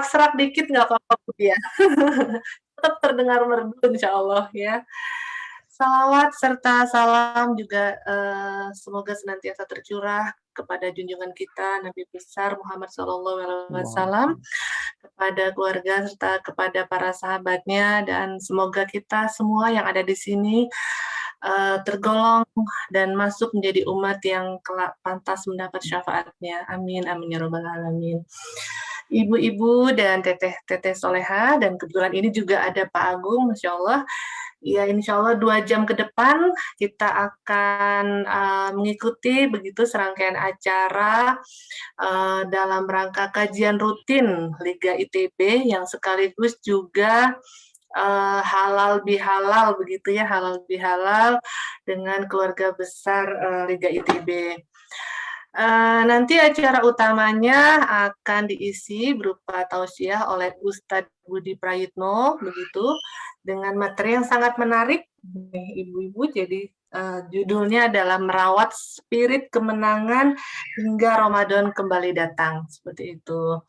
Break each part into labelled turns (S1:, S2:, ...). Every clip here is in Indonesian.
S1: serak dikit nggak apa-apa Bu ya. Tetap terdengar merdu insyaallah ya. Salawat serta salam juga, semoga senantiasa tercurah kepada junjungan kita Nabi besar Muhammad Shallallahu Alaihi Wasallam,
S2: Allahumma
S1: kepada keluarga serta kepada para sahabatnya dan semoga kita semua yang ada di sini, tergolong dan masuk menjadi umat yang kelak pantas mendapat syafaatnya. Amin amin ya rabbal alamin. Ibu-ibu dan teteh-teteh soleha dan kebetulan ini juga ada Pak Agung, Masya Allah. Ya, insya Allah 2 jam ke depan kita akan mengikuti begitu serangkaian acara dalam rangka kajian rutin Liga ITB yang sekaligus juga halal bihalal begitu ya, halal bihalal dengan keluarga besar Liga ITB. Nanti acara utamanya akan diisi berupa tausiah oleh Ustadz Budi Prayitno begitu dengan materi yang sangat menarik nih ibu-ibu. Jadi judulnya adalah merawat spirit kemenangan hingga Ramadan kembali datang seperti itu.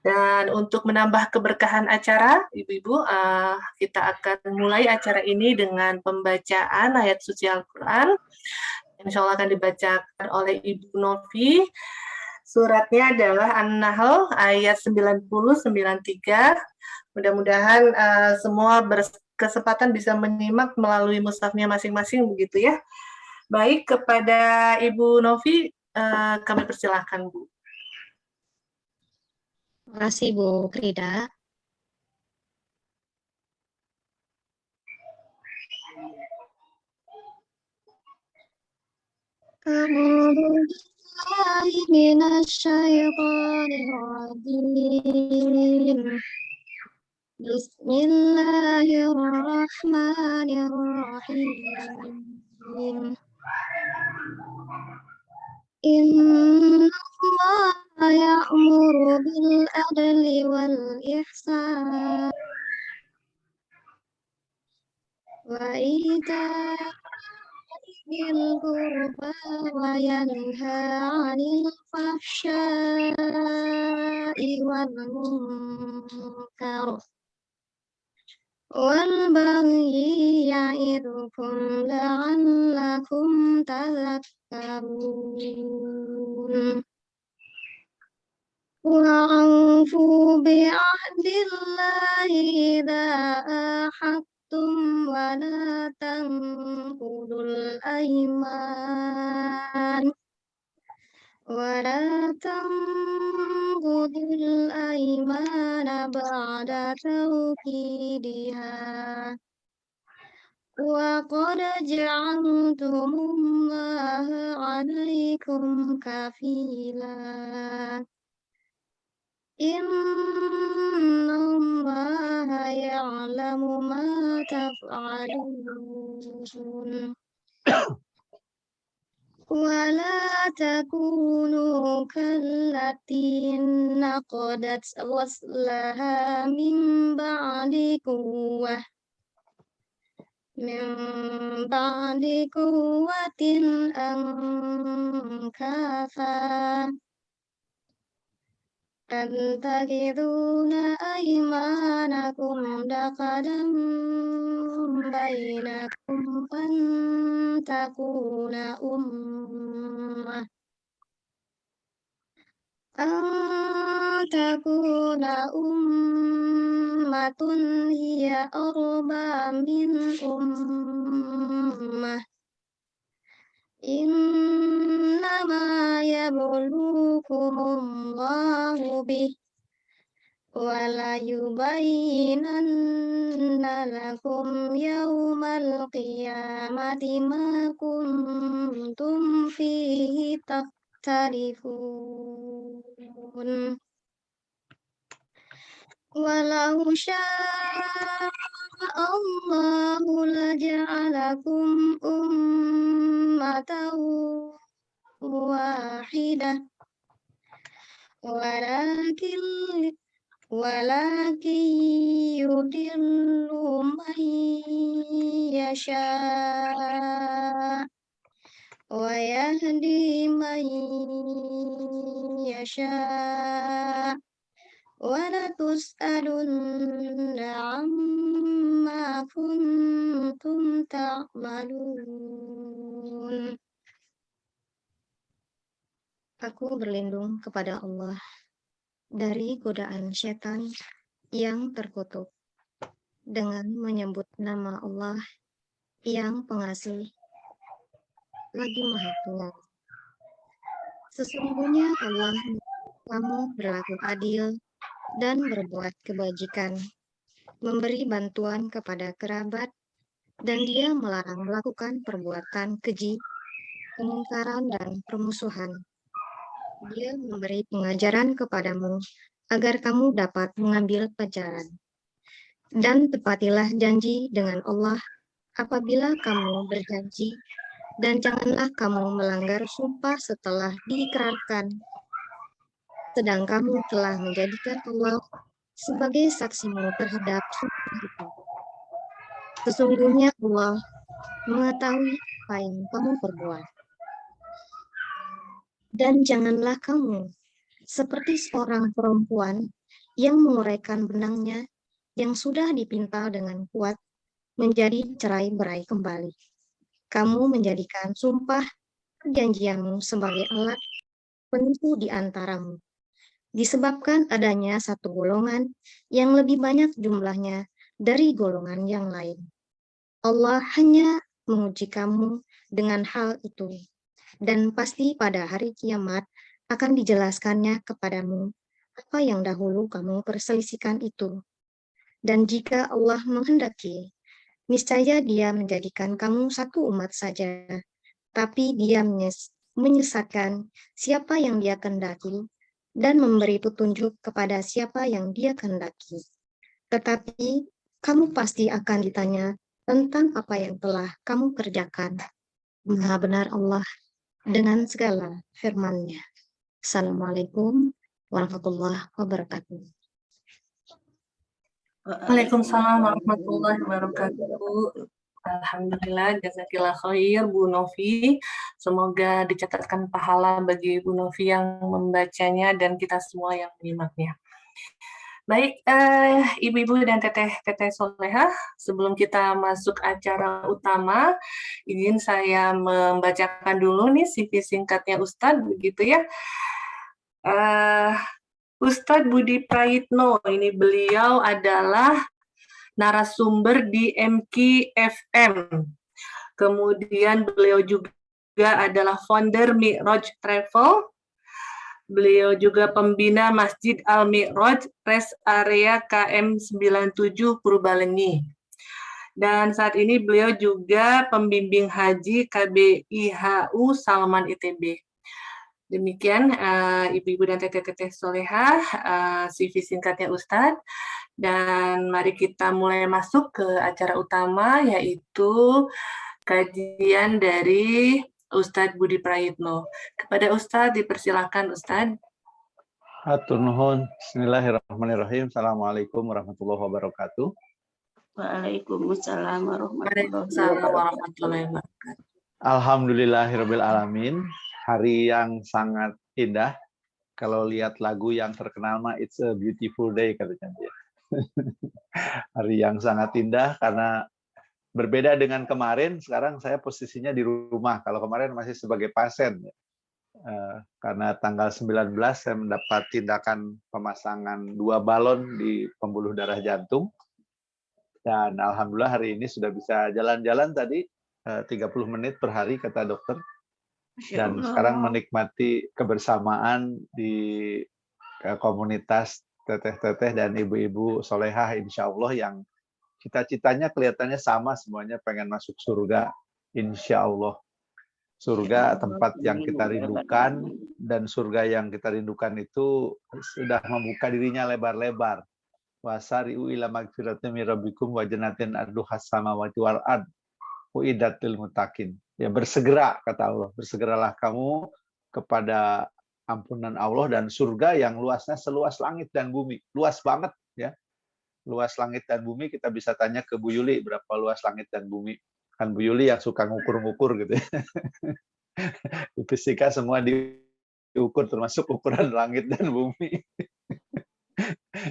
S1: Dan untuk menambah keberkahan acara, ibu-ibu, kita akan mulai acara ini dengan pembacaan ayat suci Al-Quran. Insya Allah akan dibacakan oleh Ibu Novi. Suratnya adalah An-Nahl ayat 90-93. Mudah-mudahan semua berkesempatan bisa menyimak melalui mushafnya masing-masing begitu ya. Baik, kepada Ibu Novi kami persilahkan Bu.
S3: Terima kasih Bu Krida. Bismillahirrahmanirrahim. Inna Allah ya'muru bil adli wal ihsan wa itaa'il qurba wa yanha 'anil fahsya'i wal munkar wal baghi ya'idukum la'allakum tadhakkarun. وأوفوا بعهد الله إذا عاهدتم ولا تنقضوا الأيمان بعد توكيدها وقد جعلتم الله عليكم كفيلا Inna Allah ya'lamu ma taf'alun wa la takunu kallati naqadat waslaha min ba'di quwwatin ankafa Tattakhiduna aymanakum daqadan bainakum an takuna ummatun hiya arba min ummah Innama yabluukumullahu bih wala yubayyinanna lakum yawmal qiyamati ma kuntum fihi takhtalifun walau syaa Allahu laja'alakum ummatan wahidah walakin yudillu man yasha' wa yahdi man yasha' وَلَتُسْأَلُنَّ عَمَّا كُنتُمْ تَعْمَلُونَ. Aku berlindung kepada Allah dari godaan setan yang terkutuk dengan menyebut nama Allah yang pengasih lagi Maha Penyayang. Sesungguhnya Allah kamu berlaku adil dan berbuat kebajikan, memberi bantuan kepada kerabat, dan Dia melarang melakukan perbuatan keji, kemungkaran, dan permusuhan. Dia memberi pengajaran kepadamu agar kamu dapat mengambil pelajaran. Dan tepatilah janji dengan Allah apabila kamu berjanji, dan janganlah kamu melanggar sumpah setelah diikrarkan, sedang kamu telah menjadikan Allah sebagai saksimu terhadap sumpah itu. Sesungguhnya Allah mengetahui apa yang kamu perbuat. Dan janganlah kamu seperti seorang perempuan yang menguraikan benangnya yang sudah dipintal dengan kuat menjadi cerai-berai kembali. Kamu menjadikan sumpah perjanjianmu sebagai alat penentu di antaramu, disebabkan adanya satu golongan yang lebih banyak jumlahnya dari golongan yang lain. Allah hanya menguji kamu dengan hal itu, dan pasti pada hari kiamat akan dijelaskannya kepadamu apa yang dahulu kamu perselisihkan itu. Dan jika Allah menghendaki, niscaya Dia menjadikan kamu satu umat saja, tapi Dia menyesatkan siapa yang Dia kehendaki dan memberi petunjuk kepada siapa yang Dia kehendaki. Tetapi kamu pasti akan ditanya tentang apa yang telah kamu kerjakan. Maha benar Allah dengan segala firman-Nya. Assalamualaikum warahmatullahi wabarakatuh.
S1: Waalaikumsalam warahmatullahi wabarakatuh. Alhamdulillah, jazakillah khair Bu Novi. Semoga dicatatkan pahala bagi Bu Novi yang membacanya dan kita semua yang menyimaknya. Baik, Ibu-ibu dan teteh-teteh soleha, sebelum kita masuk acara utama, izin saya membacakan dulu nih CV singkatnya Ustadz, begitu ya. Ustadz Budi Prayitno, ini beliau adalah narasumber di MK FM. Kemudian beliau juga adalah founder Mi'raj Travel. Beliau juga pembina Masjid Al-Mi'raj Rest Area KM 97 Purbalenyi. Dan saat ini beliau juga pembimbing haji KBIHU Salman ITB. Demikian ibu-ibu dan teteh-teteh soleha, CV singkatnya Ustadz. Dan mari kita mulai masuk ke acara utama, yaitu kajian dari Ustadz Budi Prayitno. Kepada Ustadz, dipersilakan Ustadz.
S2: Hatur nuhun. Bismillahirrahmanirrahim. Assalamualaikum warahmatullahi wabarakatuh.
S4: Waalaikumsalam warahmatullahi
S1: warahmatullahi wabarakatuh.
S2: Alhamdulillahirabbil alamin. Hari yang sangat indah. Kalau lihat lagu yang terkenal mah It's a Beautiful Day katanya dia. Hari yang sangat indah karena berbeda dengan kemarin. Sekarang saya posisinya di rumah. Kalau kemarin masih sebagai pasien. Karena tanggal 19 saya mendapat tindakan pemasangan 2 balon di pembuluh darah jantung. Dan alhamdulillah hari ini sudah bisa jalan-jalan tadi 30 menit per hari kata dokter. Dan sekarang menikmati kebersamaan di komunitas teteh-teteh dan ibu-ibu solehah insya Allah yang cita-citanya kelihatannya sama semuanya, pengen masuk surga insya Allah. Surga tempat yang kita rindukan, dan surga yang kita rindukan itu sudah membuka dirinya lebar-lebar. Wasari'u ila magfiratin min rabbikum wa jannatin arduhas samawati wal ard uiddat lil muttaqin. Ya, bersegera kata Allah, bersegeralah kamu kepada ampunan Allah dan surga yang luasnya seluas langit dan bumi. Luas banget ya. Luas langit dan bumi, kita bisa tanya ke Bu Yuli berapa luas langit dan bumi. Kan Bu Yuli yang suka ngukur-ngukur gitu ya. Di fisika semua diukur termasuk ukuran langit dan bumi.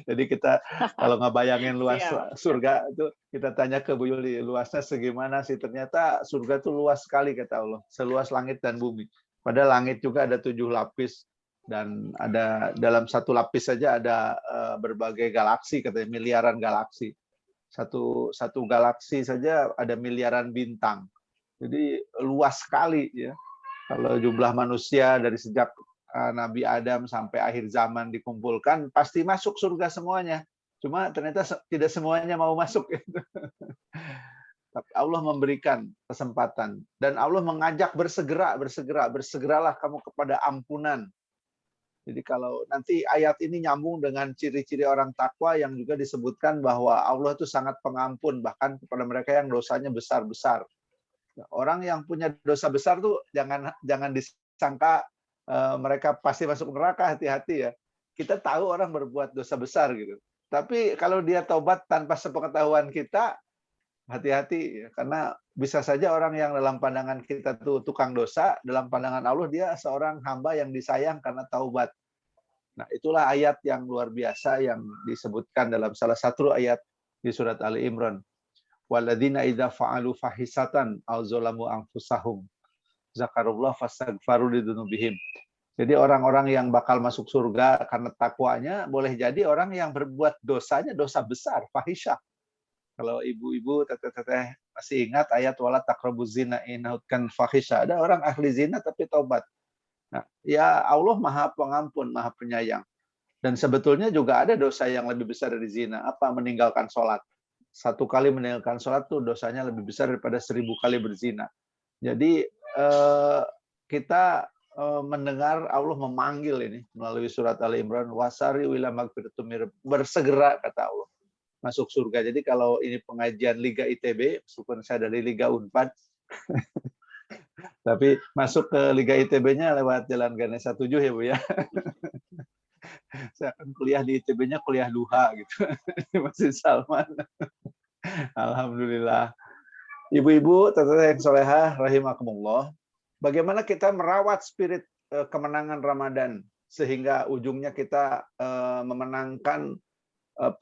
S2: Jadi kita kalau nggak bayangin luas
S4: Siap.
S2: surga itu, kita tanya ke Bu Yuli, luasnya segimana sih? Ternyata surga itu luas sekali kata Allah, seluas langit dan bumi. Padahal langit juga ada 7 lapis dan ada dalam satu lapis saja ada berbagai galaksi, katanya miliaran galaksi. Satu galaksi saja ada miliaran bintang. Jadi luas sekali ya. Kalau jumlah manusia dari sejak Nabi Adam sampai akhir zaman dikumpulkan, pasti masuk surga semuanya. Cuma ternyata tidak semuanya mau masuk. Tapi Allah memberikan kesempatan. Dan Allah mengajak bersegeralah kamu kepada ampunan. Jadi kalau nanti ayat ini nyambung dengan ciri-ciri orang takwa yang juga disebutkan bahwa Allah itu sangat pengampun, bahkan kepada mereka yang dosanya besar-besar. Orang yang punya dosa besar tuh jangan disangka mereka pasti masuk neraka, hati-hati ya. Kita tahu orang berbuat dosa besar gitu. Tapi kalau dia taubat tanpa sepengetahuan kita, hati-hati ya. Karena bisa saja orang yang dalam pandangan kita tuh tukang dosa, dalam pandangan Allah dia seorang hamba yang disayang karena taubat. Nah, itulah ayat yang luar biasa yang disebutkan dalam salah satu ayat di surat Ali Imran. Walladzina idza fa'alu fahisatan aw zalamu anfusahum zakarullah fastaghfaru lidzunubihim. Jadi orang-orang yang bakal masuk surga karena takwanya boleh jadi orang yang berbuat dosanya dosa besar, fahisyah. Kalau ibu-ibu, teteh-teteh masih ingat ayat wala taqrabuz zina innahu kan fahisyah. Ada orang ahli zina tapi taubat. Nah, ya Allah Maha Pengampun, Maha Penyayang. Dan sebetulnya juga ada dosa yang lebih besar dari zina. Apa? Meninggalkan sholat. 1 kali meninggalkan sholat tuh dosanya lebih besar daripada 1000 kali berzina. Jadi kita mendengar Allah memanggil ini melalui surat Ali Imran, wasari wila magfiratum, bersegera kata Allah masuk surga. Jadi kalau ini pengajian Liga ITB, meskipun saya dari Liga Unpad, tapi masuk ke Liga ITB-nya lewat Jalan Ganesha 7 ya Bu ya. Saya akan kuliah di ITB-nya kuliah duha gitu. Masih Salman. Alhamdulillah. Ibu-ibu, teteh yang solehah, rahimakumullah. Bagaimana kita merawat spirit kemenangan Ramadan sehingga ujungnya kita memenangkan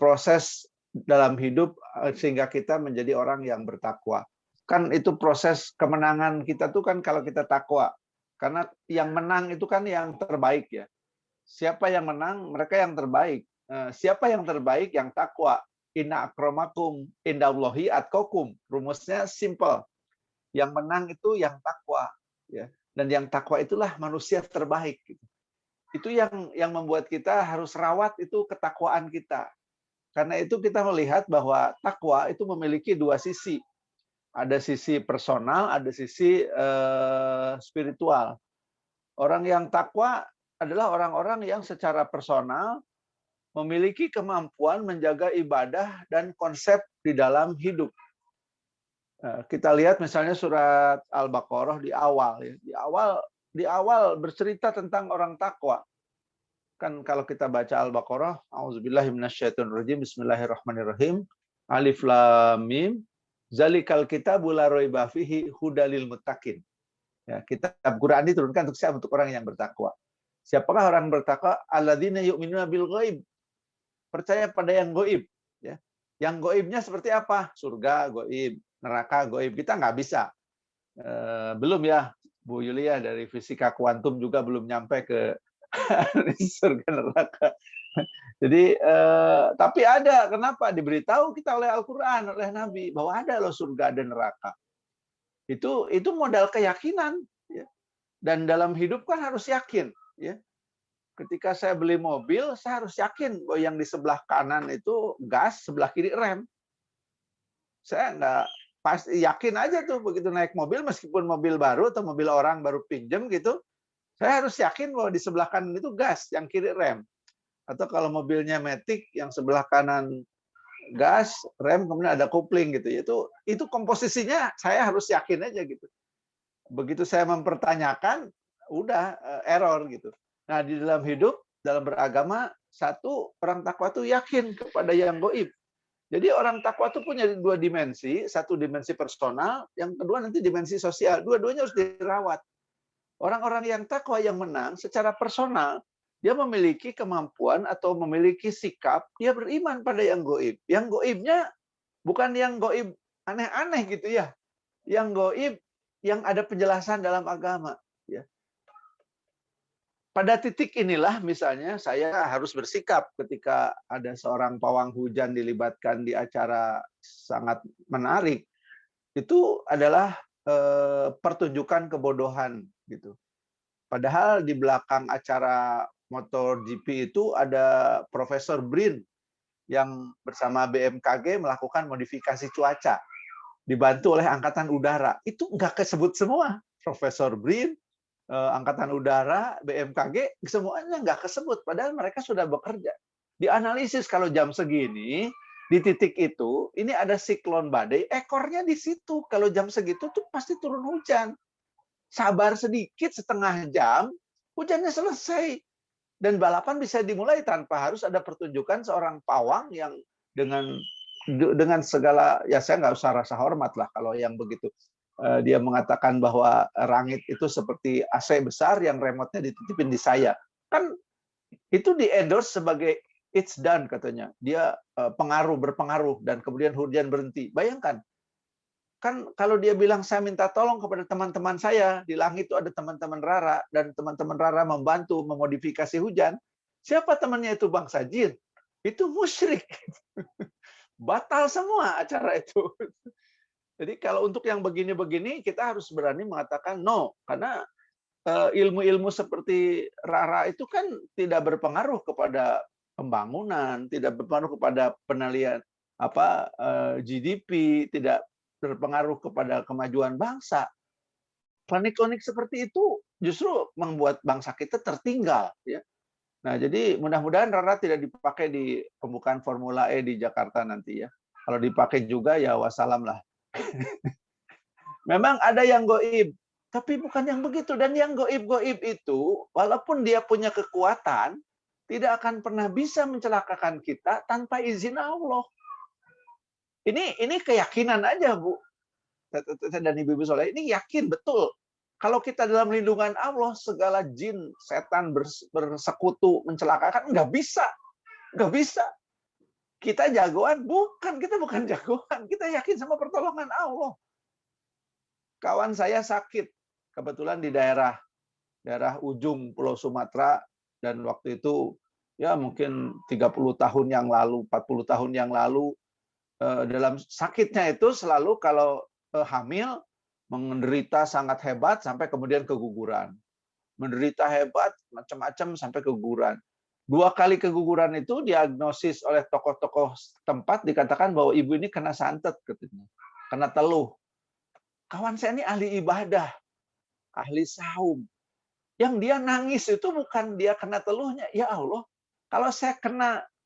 S2: proses dalam hidup sehingga kita menjadi orang yang bertakwa. Kan itu proses kemenangan kita tuh kan kalau kita takwa. Karena yang menang itu kan yang terbaik ya. Siapa yang menang? Mereka yang terbaik. Siapa yang terbaik? Yang takwa. Inna akramakum indallahi atqakum. Rumusnya simple. Yang menang itu yang takwa ya. Dan yang takwa itulah manusia terbaik gitu. Itu yang membuat kita harus rawat itu ketakwaan kita. Karena itu kita melihat bahwa takwa itu memiliki 2 sisi. Ada sisi personal, ada sisi spiritual. Orang yang takwa adalah orang-orang yang secara personal memiliki kemampuan menjaga ibadah dan konsep di dalam hidup. Kita lihat misalnya surat Al-Baqarah di awal ya. Di awal bercerita tentang orang takwa. Kan kalau kita baca Al-Baqarah, auzubillahi minasyaitonirrajim, bismillahirrahmanirrahim, alif lam mim, zalikal kitabu la raiba fihi hudalil muttaqin. Ya, kitab Quran diturunkan untuk siapa? Untuk orang yang bertakwa. Siapakah orang bertakwa? Alladzina yu'minuna bil ghaib. Percaya pada yang gaib, ya. Yang gaibnya seperti apa? Surga gaib, neraka gaib. Kita nggak bisa. Belum ya, Bu Yulia dari fisika kuantum juga belum nyampe ke surga neraka. Jadi tapi ada, kenapa? Diberitahu kita oleh Al-Qur'an, oleh Nabi bahwa ada loh surga dan neraka. Itu modal keyakinan ya. Dan dalam hidup kan harus yakin ya. Ketika saya beli mobil, saya harus yakin bahwa yang di sebelah kanan itu gas, sebelah kiri rem. Saya nggak pasti yakin aja tuh begitu naik mobil, meskipun mobil baru atau mobil orang baru pinjem gitu, saya harus yakin bahwa di sebelah kanan itu gas, yang kiri rem. Atau kalau mobilnya Matic, yang sebelah kanan gas, rem, kemudian ada kopling gitu. Itu komposisinya saya harus yakin aja gitu. Begitu saya mempertanyakan, udah error gitu. Nah, di dalam hidup, dalam beragama, satu, orang takwa itu yakin kepada yang gaib. Jadi orang takwa itu punya 2 dimensi, satu dimensi personal, yang kedua nanti dimensi sosial. Dua-duanya harus dirawat. Orang-orang yang takwa yang menang secara personal, dia memiliki kemampuan atau memiliki sikap, dia beriman pada yang goib. Yang goibnya bukan yang goib aneh-aneh gitu ya. Yang goib yang ada penjelasan dalam agama. Ya. Pada titik inilah misalnya saya harus bersikap ketika ada seorang pawang hujan dilibatkan di acara sangat menarik. Itu adalah pertunjukan kebodohan gitu. Padahal di belakang acara MotoGP itu ada Profesor Brin yang bersama BMKG melakukan modifikasi cuaca, dibantu oleh Angkatan Udara. Itu nggak kesebut semua. Profesor Brin, Angkatan Udara, BMKG, semuanya nggak kesebut. Padahal mereka sudah bekerja. Dianalisis kalau jam segini, di titik itu, ini ada siklon badai, ekornya di situ. Kalau jam segitu tuh pasti turun hujan. Sabar sedikit, setengah jam, hujannya selesai. Dan balapan bisa dimulai tanpa harus ada pertunjukan seorang pawang yang dengan segala, ya saya nggak usah rasa hormat lah kalau yang begitu. Dia mengatakan bahwa Rangit itu seperti AC besar yang remote-nya dititipin di saya. Kan itu di-endorse sebagai it's done katanya. Dia berpengaruh dan kemudian hujan berhenti. Bayangkan, kan kalau dia bilang saya minta tolong kepada teman-teman saya, di langit itu ada teman-teman Rara, dan teman-teman Rara membantu memodifikasi hujan. Siapa temannya itu bangsa jin? Itu musyrik. Batal semua acara itu. Jadi kalau untuk yang begini-begini, kita harus berani mengatakan no. Karena ilmu-ilmu seperti Rara itu kan tidak berpengaruh kepada pembangunan, tidak berpengaruh kepada penilaian GDP, tidak berpengaruh kepada kemajuan bangsa. Klinik-klinik seperti itu justru membuat bangsa kita tertinggal. Ya. Nah, jadi mudah-mudahan Rara tidak dipakai di pembukaan Formula E di Jakarta nanti ya. Kalau dipakai juga ya wassalam lah. Memang ada yang goib, tapi bukan yang begitu. Dan yang goib-goib itu, walaupun dia punya kekuatan, tidak akan pernah bisa mencelakakan kita tanpa izin Allah. Ini keyakinan aja, Bu. Dan Ibu-Ibu Soleh, ini yakin betul. Kalau kita dalam lindungan Allah, segala jin, setan bersekutu, mencelakakan, nggak bisa. Nggak bisa. Kita jagoan? Bukan, kita bukan jagoan. Kita yakin sama pertolongan Allah. Kawan saya sakit, kebetulan di daerah ujung Pulau Sumatera, dan waktu itu ya mungkin 30 tahun yang lalu, 40 tahun yang lalu, dalam sakitnya itu selalu kalau hamil menderita sangat hebat sampai kemudian keguguran. Menderita hebat macam-macam sampai keguguran. 2 kali keguguran itu diagnosis oleh tokoh-tokoh tempat, dikatakan bahwa ibu ini kena santet katanya. Kena teluh. Kawan saya ini ahli ibadah, ahli saum. Yang dia nangis itu bukan dia kena teluhnya, ya Allah, kalau saya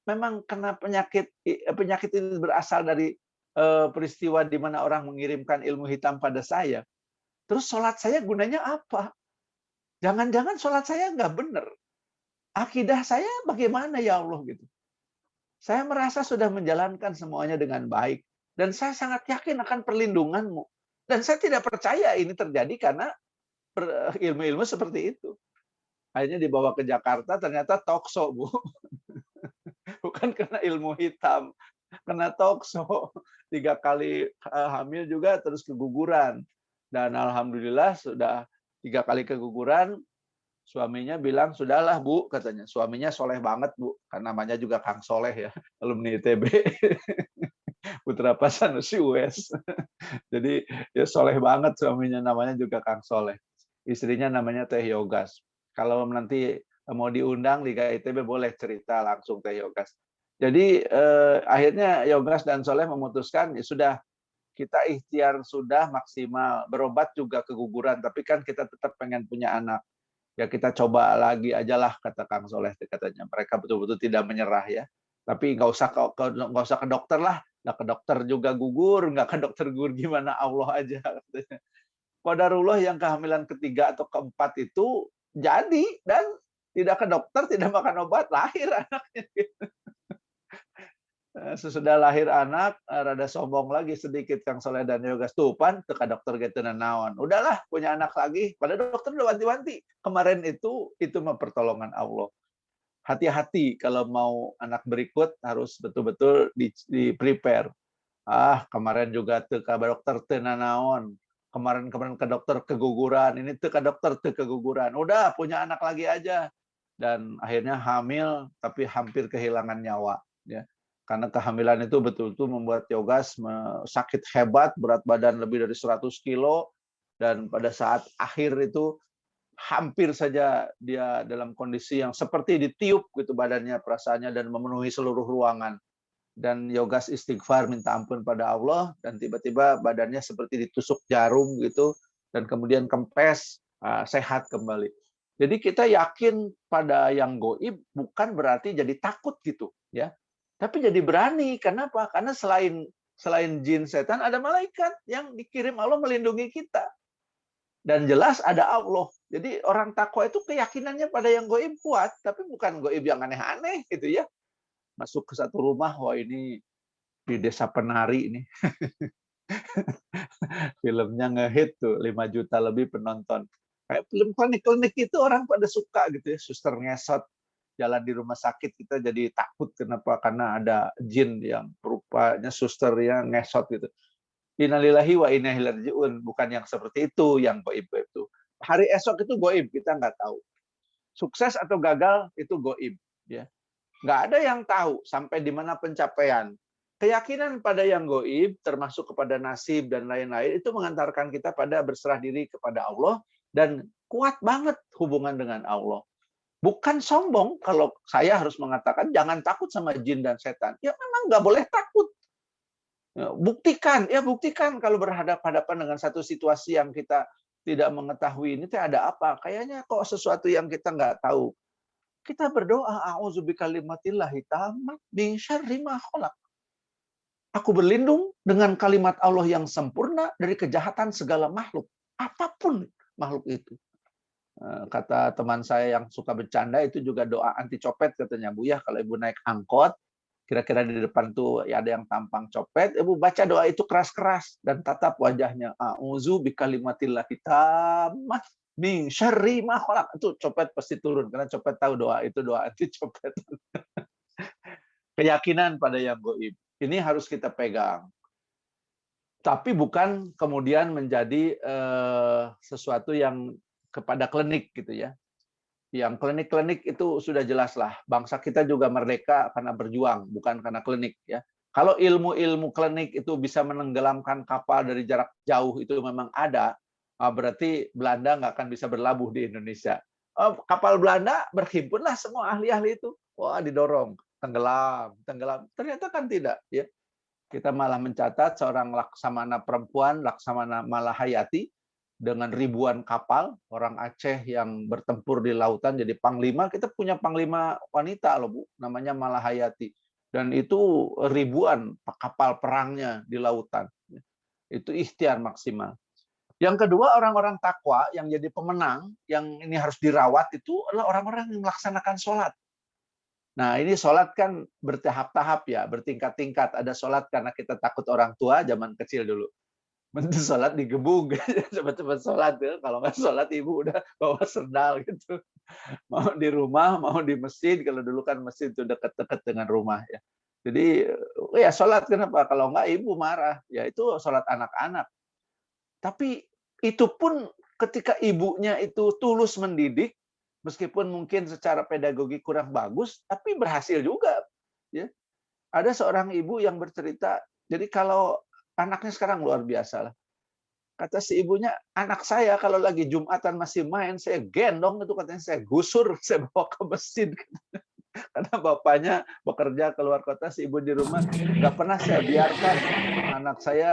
S2: memang kena penyakit ini berasal dari peristiwa di mana orang mengirimkan ilmu hitam pada saya. Terus sholat saya gunanya apa? Jangan-jangan sholat saya nggak benar. Akidah saya bagaimana ya Allah gitu. Saya merasa sudah menjalankan semuanya dengan baik. Dan saya sangat yakin akan perlindunganmu. Dan saya tidak percaya ini terjadi karena ilmu-ilmu seperti itu. Akhirnya dibawa ke Jakarta, ternyata tokso, Bu. Bukan kena ilmu hitam. Kena tokso. 3 kali hamil juga, terus keguguran. Dan alhamdulillah sudah 3 kali keguguran, suaminya bilang, sudahlah Bu, katanya. Suaminya soleh banget, Bu. Karena namanya juga Kang Soleh ya, alumni ITB. Putra Pak Sanusi US. Jadi ya soleh banget suaminya, namanya juga Kang Soleh. Istrinya namanya Teh Yogas. Kalau nanti mau diundang Liga ITB boleh cerita langsung Teh Yogas. Jadi akhirnya Yogas dan Soleh memutuskan ya sudah, kita ikhtiar sudah maksimal, berobat juga keguguran, tapi kan kita tetap pengen punya anak. Ya kita coba lagi aja lah, kata Kang Soleh, katanya. Mereka betul-betul tidak menyerah ya. Tapi nggak usah ke dokter lah, nggak ke dokter juga gugur, nggak ke dokter gugur gimana, Allah aja. Katanya. Qadarullah yang kehamilan ketiga atau keempat itu jadi, dan tidak ke dokter, tidak makan obat, lahir anaknya. Sesudah lahir anak, rada sombong lagi sedikit Kang Soleh dan Yogas. Tuh pan, ke dokter gitu naon. Udahlah, punya anak lagi. Padahal dokter udah wanti-wanti. Kemarin itu mah pertolongan Allah. hati-hati kalau mau anak berikut harus betul-betul di prepare. Kemarin juga ke dokter teu nanaon. Kemarin ke dokter keguguran, ini ke dokter keguguran. Udah punya anak lagi aja. Dan akhirnya hamil tapi hampir kehilangan nyawa, ya. Karena kehamilan itu betul-betul membuat Yogas sakit hebat, berat badan lebih dari 100 kilo, dan pada saat akhir itu hampir saja dia dalam kondisi yang seperti ditiup gitu badannya, perasaannya, dan memenuhi seluruh ruangan. Dan Yogas istighfar minta ampun pada Allah, dan tiba-tiba badannya seperti ditusuk jarum gitu, dan kemudian kempes, sehat kembali. Jadi kita yakin pada yang goib bukan berarti jadi takut gitu, ya. Tapi jadi berani. Kenapa? Karena selain jin setan ada malaikat yang dikirim Allah melindungi kita. Dan jelas ada Allah. Jadi orang takwa itu keyakinannya pada yang goib kuat, tapi bukan goib yang aneh-aneh gitu ya. Masuk ke satu rumah, wah ini di Desa Penari ini. Filmnya ngehit tuh, 5 juta lebih penonton. Kayak film klinik-klinik itu orang pada suka gitu ya. Suster ngesot jalan di rumah sakit, kita jadi takut. Kenapa? Karena ada jin yang rupanya suster yang ngesot gitu. Innalillahi wa inna ilaihi raji'un. Bukan yang seperti itu yang goib itu. Hari esok itu goib, kita nggak tahu. Sukses atau gagal itu goib, ya. Nggak ada yang tahu sampai di mana pencapaian. Keyakinan pada yang goib, termasuk kepada nasib dan lain-lain, itu mengantarkan kita pada berserah diri kepada Allah dan kuat banget hubungan dengan Allah. Bukan sombong kalau saya harus mengatakan jangan takut sama jin dan setan. Ya memang nggak boleh takut. Buktikan kalau berhadapan-hadapan dengan satu situasi yang kita tidak mengetahui ini ada apa. Kayaknya kok sesuatu yang kita nggak tahu. Kita berdoa, a'udzu bikalimatillahi tammat min syarri ma khalaq. Aku berlindung dengan kalimat Allah yang sempurna dari kejahatan segala makhluk. Apapun makhluk itu. Kata teman saya yang suka bercanda, itu juga doa anti copet katanya, Bu ya. Kalau Ibu naik angkot, kira-kira di depan tuh ya ada yang tampang copet, Ibu baca doa itu keras-keras dan tatap wajahnya. A'udzu bikalimatillahi tammat min syarri ma khalaq. Itu copet pasti turun karena copet tahu doa itu doa anti copet. Keyakinan pada yang gaib. Ini harus kita pegang. Tapi bukan kemudian menjadi sesuatu yang kepada klinik gitu ya. Yang klinik-klinik itu sudah jelaslah. Bangsa kita juga merdeka karena berjuang, bukan karena klinik ya. Kalau ilmu-ilmu klinik itu bisa menenggelamkan kapal dari jarak jauh itu memang ada, berarti Belanda nggak akan bisa berlabuh di Indonesia. Kapal Belanda berhimpunlah semua ahli-ahli itu. Wah, didorong. Tenggelam. Ternyata kan tidak. Ya. Kita malah mencatat seorang laksamana perempuan, Laksamana Malahayati, dengan ribuan kapal, orang Aceh yang bertempur di lautan jadi panglima. Kita punya panglima wanita loh Bu, namanya Malahayati. Dan itu ribuan kapal perangnya di lautan. Itu ikhtiar maksimal. Yang kedua, orang-orang takwa yang jadi pemenang, yang ini harus dirawat, itu adalah orang-orang yang melaksanakan sholat. Nah, ini sholat kan bertahap-tahap ya, bertingkat-tingkat. Ada sholat karena kita takut orang tua zaman kecil dulu. Bentuk sholat digebung, cepat-cepat sholat. Ya. Kalau nggak sholat, ibu udah bawa sendal gitu. Mau di rumah, mau di masjid. Kalau dulu kan masjid itu dekat-dekat dengan rumah ya. Jadi ya sholat kenapa? Kalau nggak ibu marah. Ya itu sholat anak-anak. Tapi itu pun ketika ibunya itu tulus mendidik, meskipun mungkin secara pedagogi kurang bagus, tapi berhasil juga. Ya. Ada seorang ibu yang bercerita, jadi kalau anaknya sekarang luar biasa lah. Kata si ibunya, anak saya kalau lagi Jumatan masih main, saya gendong itu katanya, saya gusur, saya bawa ke masjid. Karena bapaknya bekerja keluar kota, si ibu di rumah. Nggak pernah saya biarkan anak saya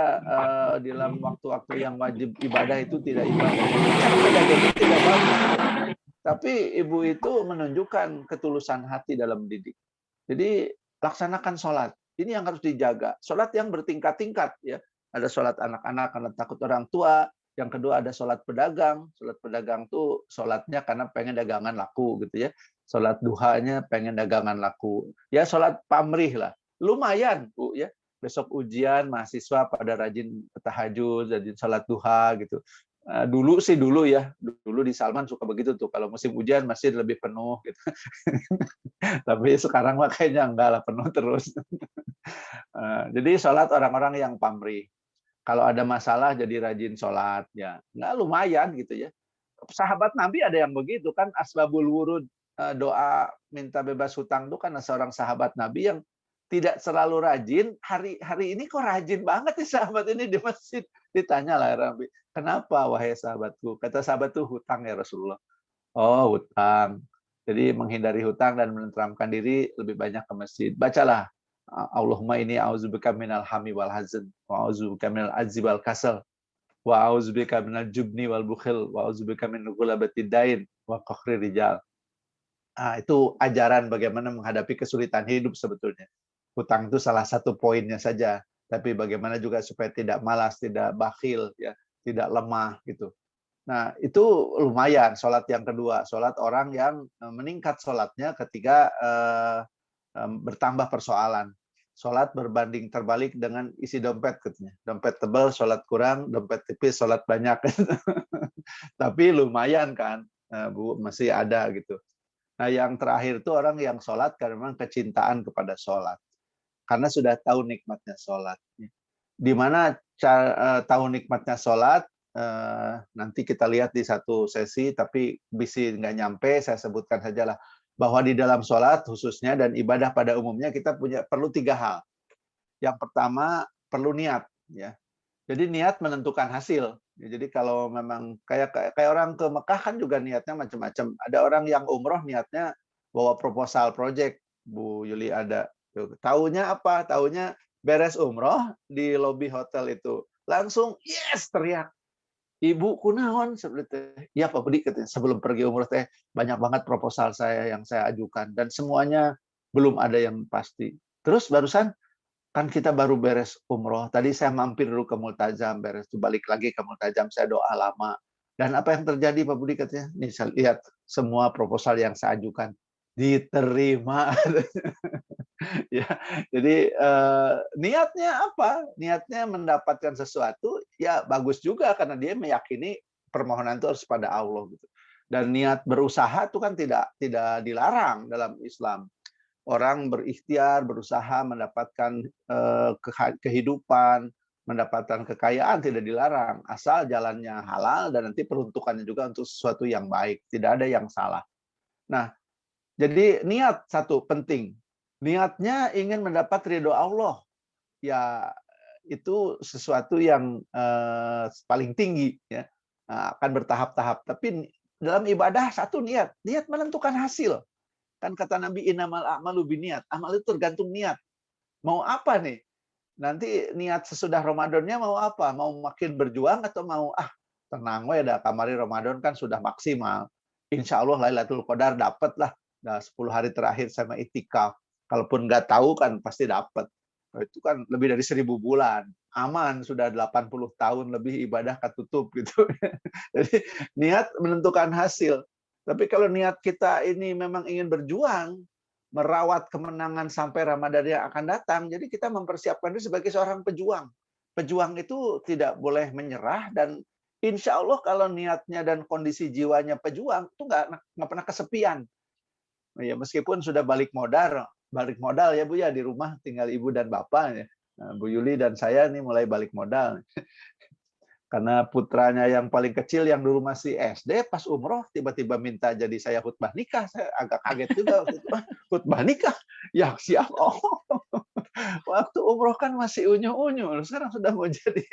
S2: dalam waktu-waktu yang wajib ibadah itu tidak ibadah. Pedagogi tidak bagus. Tapi ibu itu menunjukkan ketulusan hati dalam mendidik. Jadi laksanakan sholat. Ini yang harus dijaga. Sholat yang bertingkat-tingkat. Ya. Ada sholat anak-anak karena takut orang tua. Yang kedua ada sholat pedagang. Sholat pedagang tuh sholatnya karena pengen dagangan laku gitu ya. Sholat duhanya pengen dagangan laku. Ya sholat pamrih lah. Lumayan Bu ya. Besok ujian mahasiswa pada rajin tahajud, rajin sholat duha gitu. Dulu sih dulu ya, dulu di Salman suka begitu tuh, kalau musim hujan masjid lebih penuh gitu. Tapi sekarang mah kayaknya enggak lah, penuh terus. Jadi sholat orang-orang yang pamrih. Kalau ada masalah jadi rajin sholat ya, nggak lumayan gitu ya. Sahabat Nabi ada yang begitu kan, asbabul wurud, doa minta bebas hutang itu kan seorang sahabat Nabi yang tidak selalu rajin. Hari ini kok rajin banget nih sahabat ini di masjid. Ditanya lah Nabi, kenapa wahai sahabatku? Kata sahabat tuh, hutang ya Rasulullah. Oh, hutang. Jadi menghindari hutang dan menenteramkan diri, lebih banyak ke masjid. Bacalah Allahumma inni a'udzubika minal hammi wal hazan wa a'udzubika minal ajzi wal kasal wa a'udzubika minal jubni wal bukhil wa a'udzubika min ghulabatid dain wa qakhri rijal. Itu ajaran bagaimana menghadapi kesulitan hidup sebetulnya. Hutang itu salah satu poinnya saja, tapi bagaimana juga supaya tidak malas, tidak bakhil ya, tidak lemah gitu. Nah, itu lumayan sholat yang kedua, sholat orang yang meningkat sholatnya ketika bertambah persoalan. Sholat berbanding terbalik dengan isi dompet katanya. Dompet tebal, sholat kurang, dompet tipis, sholat banyak. Tapi lumayan kan, Bu, masih ada gitu. Nah, yang terakhir itu orang yang sholat karena memang kecintaan kepada sholat. Karena sudah tahu nikmatnya sholat. Di mana tahu nikmatnya sholat, nanti kita lihat di satu sesi, tapi bisa nggak nyampe, saya sebutkan sajalah. Bahwa di dalam sholat khususnya dan ibadah pada umumnya kita perlu 3 hal. Yang pertama perlu niat, ya. Jadi niat menentukan hasil. Jadi kalau memang kayak orang ke Mekah kan juga niatnya macam-macam. Ada orang yang umroh niatnya bawa proposal project, Bu Yuli ada. Taunya apa? Taunya beres umroh di lobi hotel itu langsung yes teriak. Ibu kunaon seperti ya Pak Budi katanya, sebelum pergi umroh teh banyak banget proposal saya yang saya ajukan dan semuanya belum ada yang pasti. Terus barusan kan kita baru beres umroh, tadi saya mampir dulu ke Multazam, beres itu balik lagi ke Multazam, saya doa lama. Dan apa yang terjadi Pak Budi katanya? Nih saya lihat semua proposal yang saya ajukan diterima. Ya, jadi niatnya apa? Niatnya mendapatkan sesuatu, ya bagus juga karena dia meyakini permohonan itu harus pada Allah gitu. Dan niat berusaha itu kan tidak dilarang dalam Islam. Orang berikhtiar, berusaha mendapatkan kehidupan, mendapatkan kekayaan tidak dilarang, asal jalannya halal dan nanti peruntukannya juga untuk sesuatu yang baik, tidak ada yang salah. Nah, jadi niat satu penting. Niatnya ingin mendapat ridho Allah. Ya, itu sesuatu yang paling tinggi ya. Akan bertahap-tahap. Tapi dalam ibadah satu niat menentukan hasil. Kan kata Nabi innamal a'malu biniat. Amal itu tergantung niat. Mau apa nih? Nanti niat sesudah Ramadannya mau apa? Mau makin berjuang atau mau tenang we dah kamari Ramadan kan sudah maksimal. Insya Allah Lailatul Qadar dapat lah. Nah, 10 hari terakhir sama itikaf. Kalaupun nggak tahu kan pasti dapat. Itu kan lebih dari 1000 bulan. Aman, sudah 80 tahun lebih ibadah ketutup gitu. Jadi niat menentukan hasil. Tapi kalau niat kita ini memang ingin berjuang, merawat kemenangan sampai Ramadan yang akan datang, jadi kita mempersiapkan diri sebagai seorang pejuang. Pejuang itu tidak boleh menyerah dan insya Allah kalau niatnya dan kondisi jiwanya pejuang, itu nggak pernah kesepian. Ya, meskipun sudah balik modal ya Bu ya, di rumah tinggal ibu dan bapak ya. Nah, Bu Yuli dan saya nih mulai balik modal. Karena putranya yang paling kecil yang dulu masih SD, pas umroh tiba-tiba minta jadi saya khutbah nikah. Saya agak kaget juga. Khutbah nikah? Ya siap. Oh, waktu umroh kan masih unyu-unyu. Sekarang sudah mau jadi.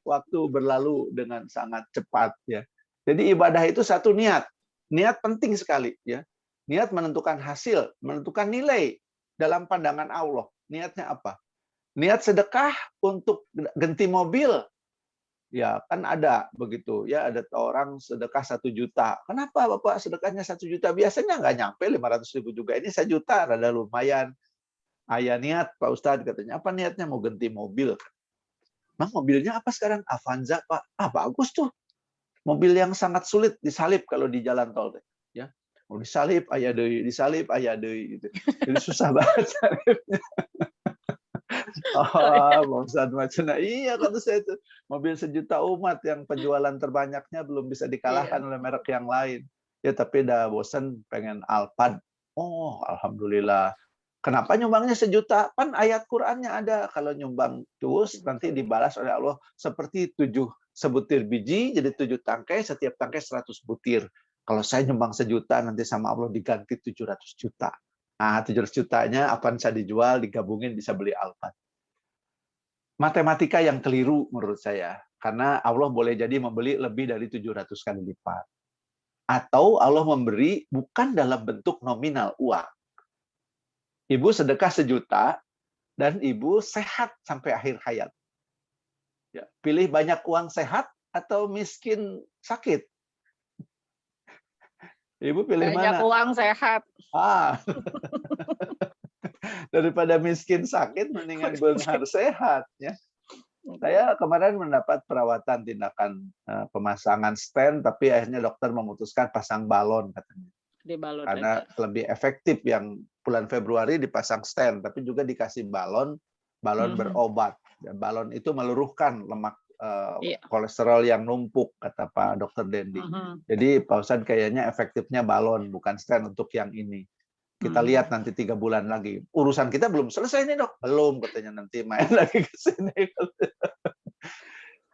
S2: Waktu berlalu dengan sangat cepat ya. Jadi ibadah itu satu niat. Niat penting sekali ya. Niat menentukan hasil, menentukan nilai dalam pandangan Allah. Niatnya apa? Niat sedekah untuk ganti mobil. Ya kan ada begitu ya, ada orang sedekah 1 juta. Kenapa Bapak sedekahnya 1 juta? Biasanya nggak nyampe 500.000 juga. Ini 1 juta, rada lumayan. Ayah niat Pak Ustadz katanya, apa niatnya mau ganti mobil? Bang mobilnya apa sekarang? Avanza Pak. Bagus tuh. Mobil yang sangat sulit disalip kalau di jalan tol ya. Mau disalip ayah deui, disalip ayah deui gitu. Jadi susah banget salipnya. Oh, Pak Ustadz Macuna. Iya kata saya itu. Mobil 1 juta umat yang penjualan terbanyaknya belum bisa dikalahkan oleh merek yang lain. Ya tapi udah bosen pengen Alphard. Oh, alhamdulillah. Kenapa nyumbangnya 1 juta? Kan ayat Qur'annya ada. Kalau nyumbang terus nanti dibalas oleh Allah seperti 7 sebutir biji jadi 7 tangkai, setiap tangkai 100 butir. Kalau saya nyumbang 1 juta nanti sama Allah diganti 700 juta. Nah, 700 jutanya apa bisa dijual, digabungin bisa beli Alphard. Matematika yang keliru menurut saya. Karena Allah boleh jadi membeli lebih dari 700 kali lipat. Atau Allah memberi bukan dalam bentuk nominal uang. Ibu sedekah 1 juta dan ibu sehat sampai akhir hayat. Ya, pilih banyak uang sehat atau miskin sakit? Ibu pilih
S4: Banyak
S2: mana?
S4: uang sehat.
S2: Daripada miskin sakit, mendingan benar sehat. Ya. Saya kemarin mendapat perawatan tindakan pemasangan stent, tapi akhirnya dokter memutuskan pasang balon katanya.
S4: Di balon
S2: Karena
S4: aja.
S2: lebih efektif yang bulan Februari dipasang stent, tapi juga dikasih balon berobat. Dan balon itu meluruhkan lemak kolesterol yang numpuk, kata Pak Dr. Dendi. Jadi Pak Ustadz kayaknya efektifnya balon, bukan stent untuk yang ini. Kita lihat nanti 3 bulan lagi. Urusan kita belum selesai nih dok. Belum katanya, nanti main lagi ke sini.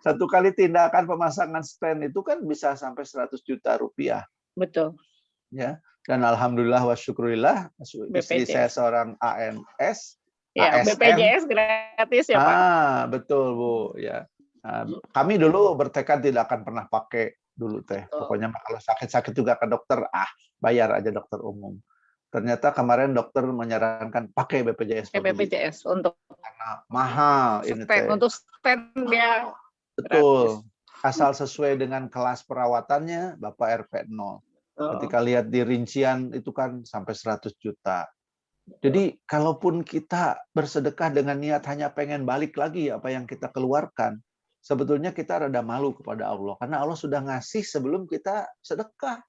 S2: 1 kali tindakan pemasangan stent itu kan bisa sampai 100 juta rupiah.
S4: Betul.
S2: Ya. Dan alhamdulillah wa syukurillah istri saya seorang ANS.
S4: Ya,
S2: ASN.
S4: BPJS gratis ya Pak.
S2: Betul Bu. Ya. Kami dulu bertekad tidak akan pernah pakai dulu teh. Pokoknya kalau sakit-sakit juga ke dokter, bayar aja dokter umum. Ternyata kemarin dokter menyarankan pakai BPJS.
S4: BPJS untuk
S2: karena mahal ini teh.
S4: Untuk stand ya.
S2: Betul. Asal sesuai dengan kelas perawatannya Bapak RP 0. Ketika lihat di rincian itu kan sampai 100 juta. Jadi kalaupun kita bersedekah dengan niat hanya pengen balik lagi apa yang kita keluarkan, sebetulnya kita rada malu kepada Allah. Karena Allah sudah ngasih sebelum kita sedekah.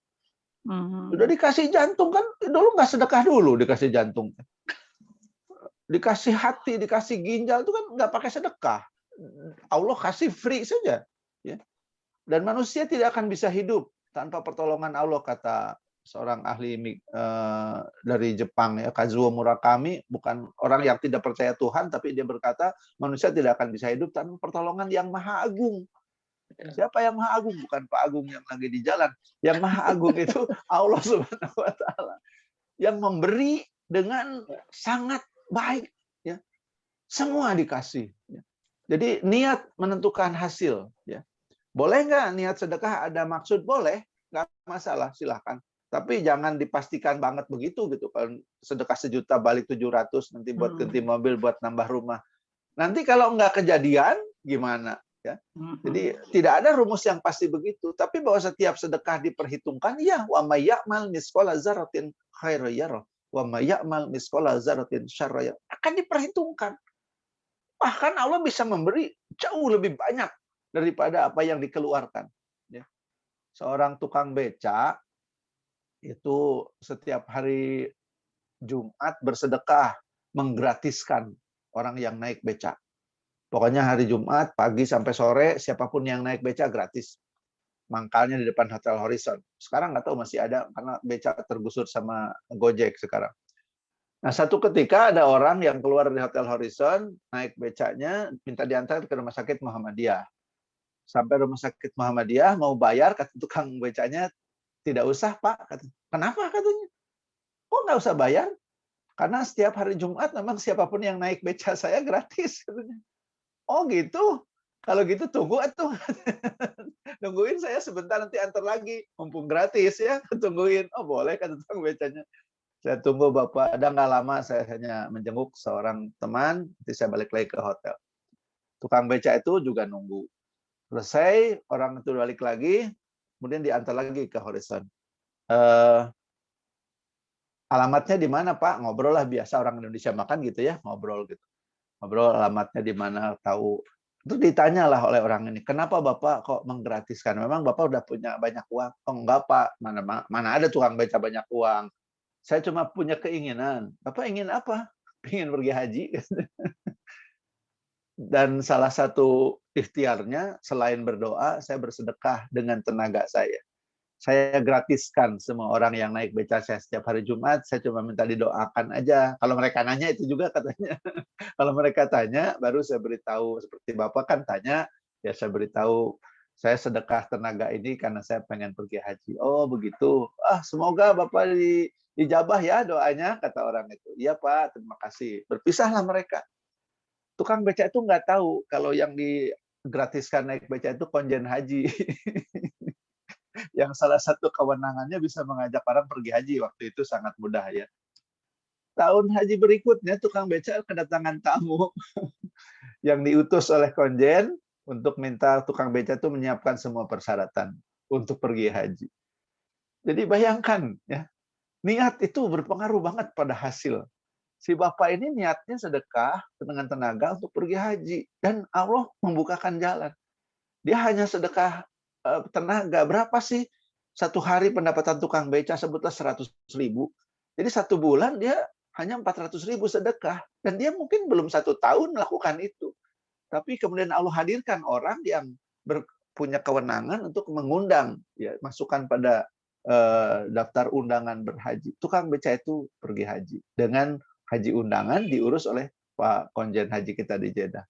S2: Udah dikasih jantung kan, dulu nggak sedekah dulu dikasih jantung. Dikasih hati, dikasih ginjal itu kan nggak pakai sedekah. Allah kasih free saja. Ya. Dan manusia tidak akan bisa hidup tanpa pertolongan Allah, kata seorang ahli dari Jepang, ya, Kazuo Murakami, bukan orang yang tidak percaya Tuhan, tapi dia berkata manusia tidak akan bisa hidup tanpa pertolongan yang maha agung. Siapa yang maha agung? Bukan Pak Agung yang lagi di jalan. Yang maha agung itu Allah Subhanahu wa Ta'ala, yang memberi dengan sangat baik. Ya. Semua dikasih. Ya. Jadi niat menentukan hasil. Ya. Boleh nggak niat sedekah ada maksud? Boleh, nggak masalah, silahkan. Tapi jangan dipastikan banget begitu gitu. Kalau sedekah 1 juta balik 700 nanti buat ganti mobil, buat nambah rumah. Nanti kalau nggak kejadian gimana? Ya. Jadi tidak ada rumus yang pasti begitu. Tapi bahwa setiap sedekah diperhitungkan, ya, wa may ya'mal misqala dzarratin khairan yarah, wa may ya'mal misqala dzarratin syarran yarah, akan diperhitungkan. Bahkan Allah bisa memberi jauh lebih banyak daripada apa yang dikeluarkan. Ya. Seorang tukang beca itu setiap hari Jumat bersedekah menggratiskan orang yang naik beca. Pokoknya hari Jumat pagi sampai sore siapapun yang naik beca gratis. Mangkalnya di depan Hotel Horizon. Sekarang nggak tahu masih ada karena beca tergusur sama Gojek sekarang. Nah, satu ketika ada orang yang keluar dari Hotel Horizon, naik becanya, minta diantar ke Rumah Sakit Muhammadiyah. Sampai Rumah Sakit Muhammadiyah mau bayar, kata tukang becanya, tidak usah Pak. Kenapa katanya? Kok nggak usah bayar? Karena setiap hari Jumat memang siapapun yang naik beca saya gratis. Katanya. Oh gitu? Kalau gitu tunggu atuh. Nungguin saya sebentar nanti antar lagi. Mumpung gratis ya. Tungguin. Oh boleh kata tukang becanya. Saya tunggu Bapak. Ada nggak lama saya hanya menjenguk seorang teman. Nanti saya balik lagi ke hotel. Tukang beca itu juga nunggu. Selesai, orang itu balik lagi. Kemudian diantar lagi ke Horizon. Alamatnya di mana Pak? Ngobrol lah biasa orang Indonesia makan gitu ya. Ngobrol gitu. Ngobrol alamatnya di mana tahu. Terus ditanyalah oleh orang ini, kenapa Bapak kok menggratiskan? Memang Bapak udah punya banyak uang? Oh enggak Pak, mana ada tukang beca banyak uang. Saya cuma punya keinginan. Bapak ingin apa? Ingin pergi haji. Dan salah satu ikhtiarnya selain berdoa, saya bersedekah dengan tenaga saya. Saya gratiskan semua orang yang naik beca saya setiap hari Jumat, saya cuma minta didoakan aja. Kalau mereka nanya itu juga katanya. Kalau mereka tanya, baru saya beritahu. Seperti Bapak kan tanya, ya saya beritahu, saya sedekah tenaga ini karena saya pengen pergi haji. Oh begitu. Semoga Bapak dijabah ya doanya, kata orang itu. Iya Pak, terima kasih. Berpisahlah mereka. Tukang beca itu nggak tahu kalau yang digratiskan naik beca itu konjen haji. Yang salah satu kewenangannya bisa mengajak orang pergi haji. Waktu itu sangat mudah ya. Tahun haji berikutnya tukang beca kedatangan tamu yang diutus oleh konjen untuk minta tukang beca itu menyiapkan semua persyaratan untuk pergi haji. Jadi bayangkan ya, niat itu berpengaruh banget pada hasil. Si bapak ini niatnya sedekah dengan tenaga untuk pergi haji dan Allah membukakan jalan. Dia hanya sedekah tenaga. Berapa sih satu hari pendapatan tukang beca? Sebutlah 100.000. Jadi 1 bulan dia hanya 400.000 sedekah. Dan dia mungkin belum 1 tahun melakukan itu. Tapi kemudian Allah hadirkan orang yang punya kewenangan untuk mengundang, ya, masukkan pada daftar undangan berhaji. Tukang beca itu pergi haji. Dengan haji undangan diurus oleh Pak Konjen Haji kita di Jeddah.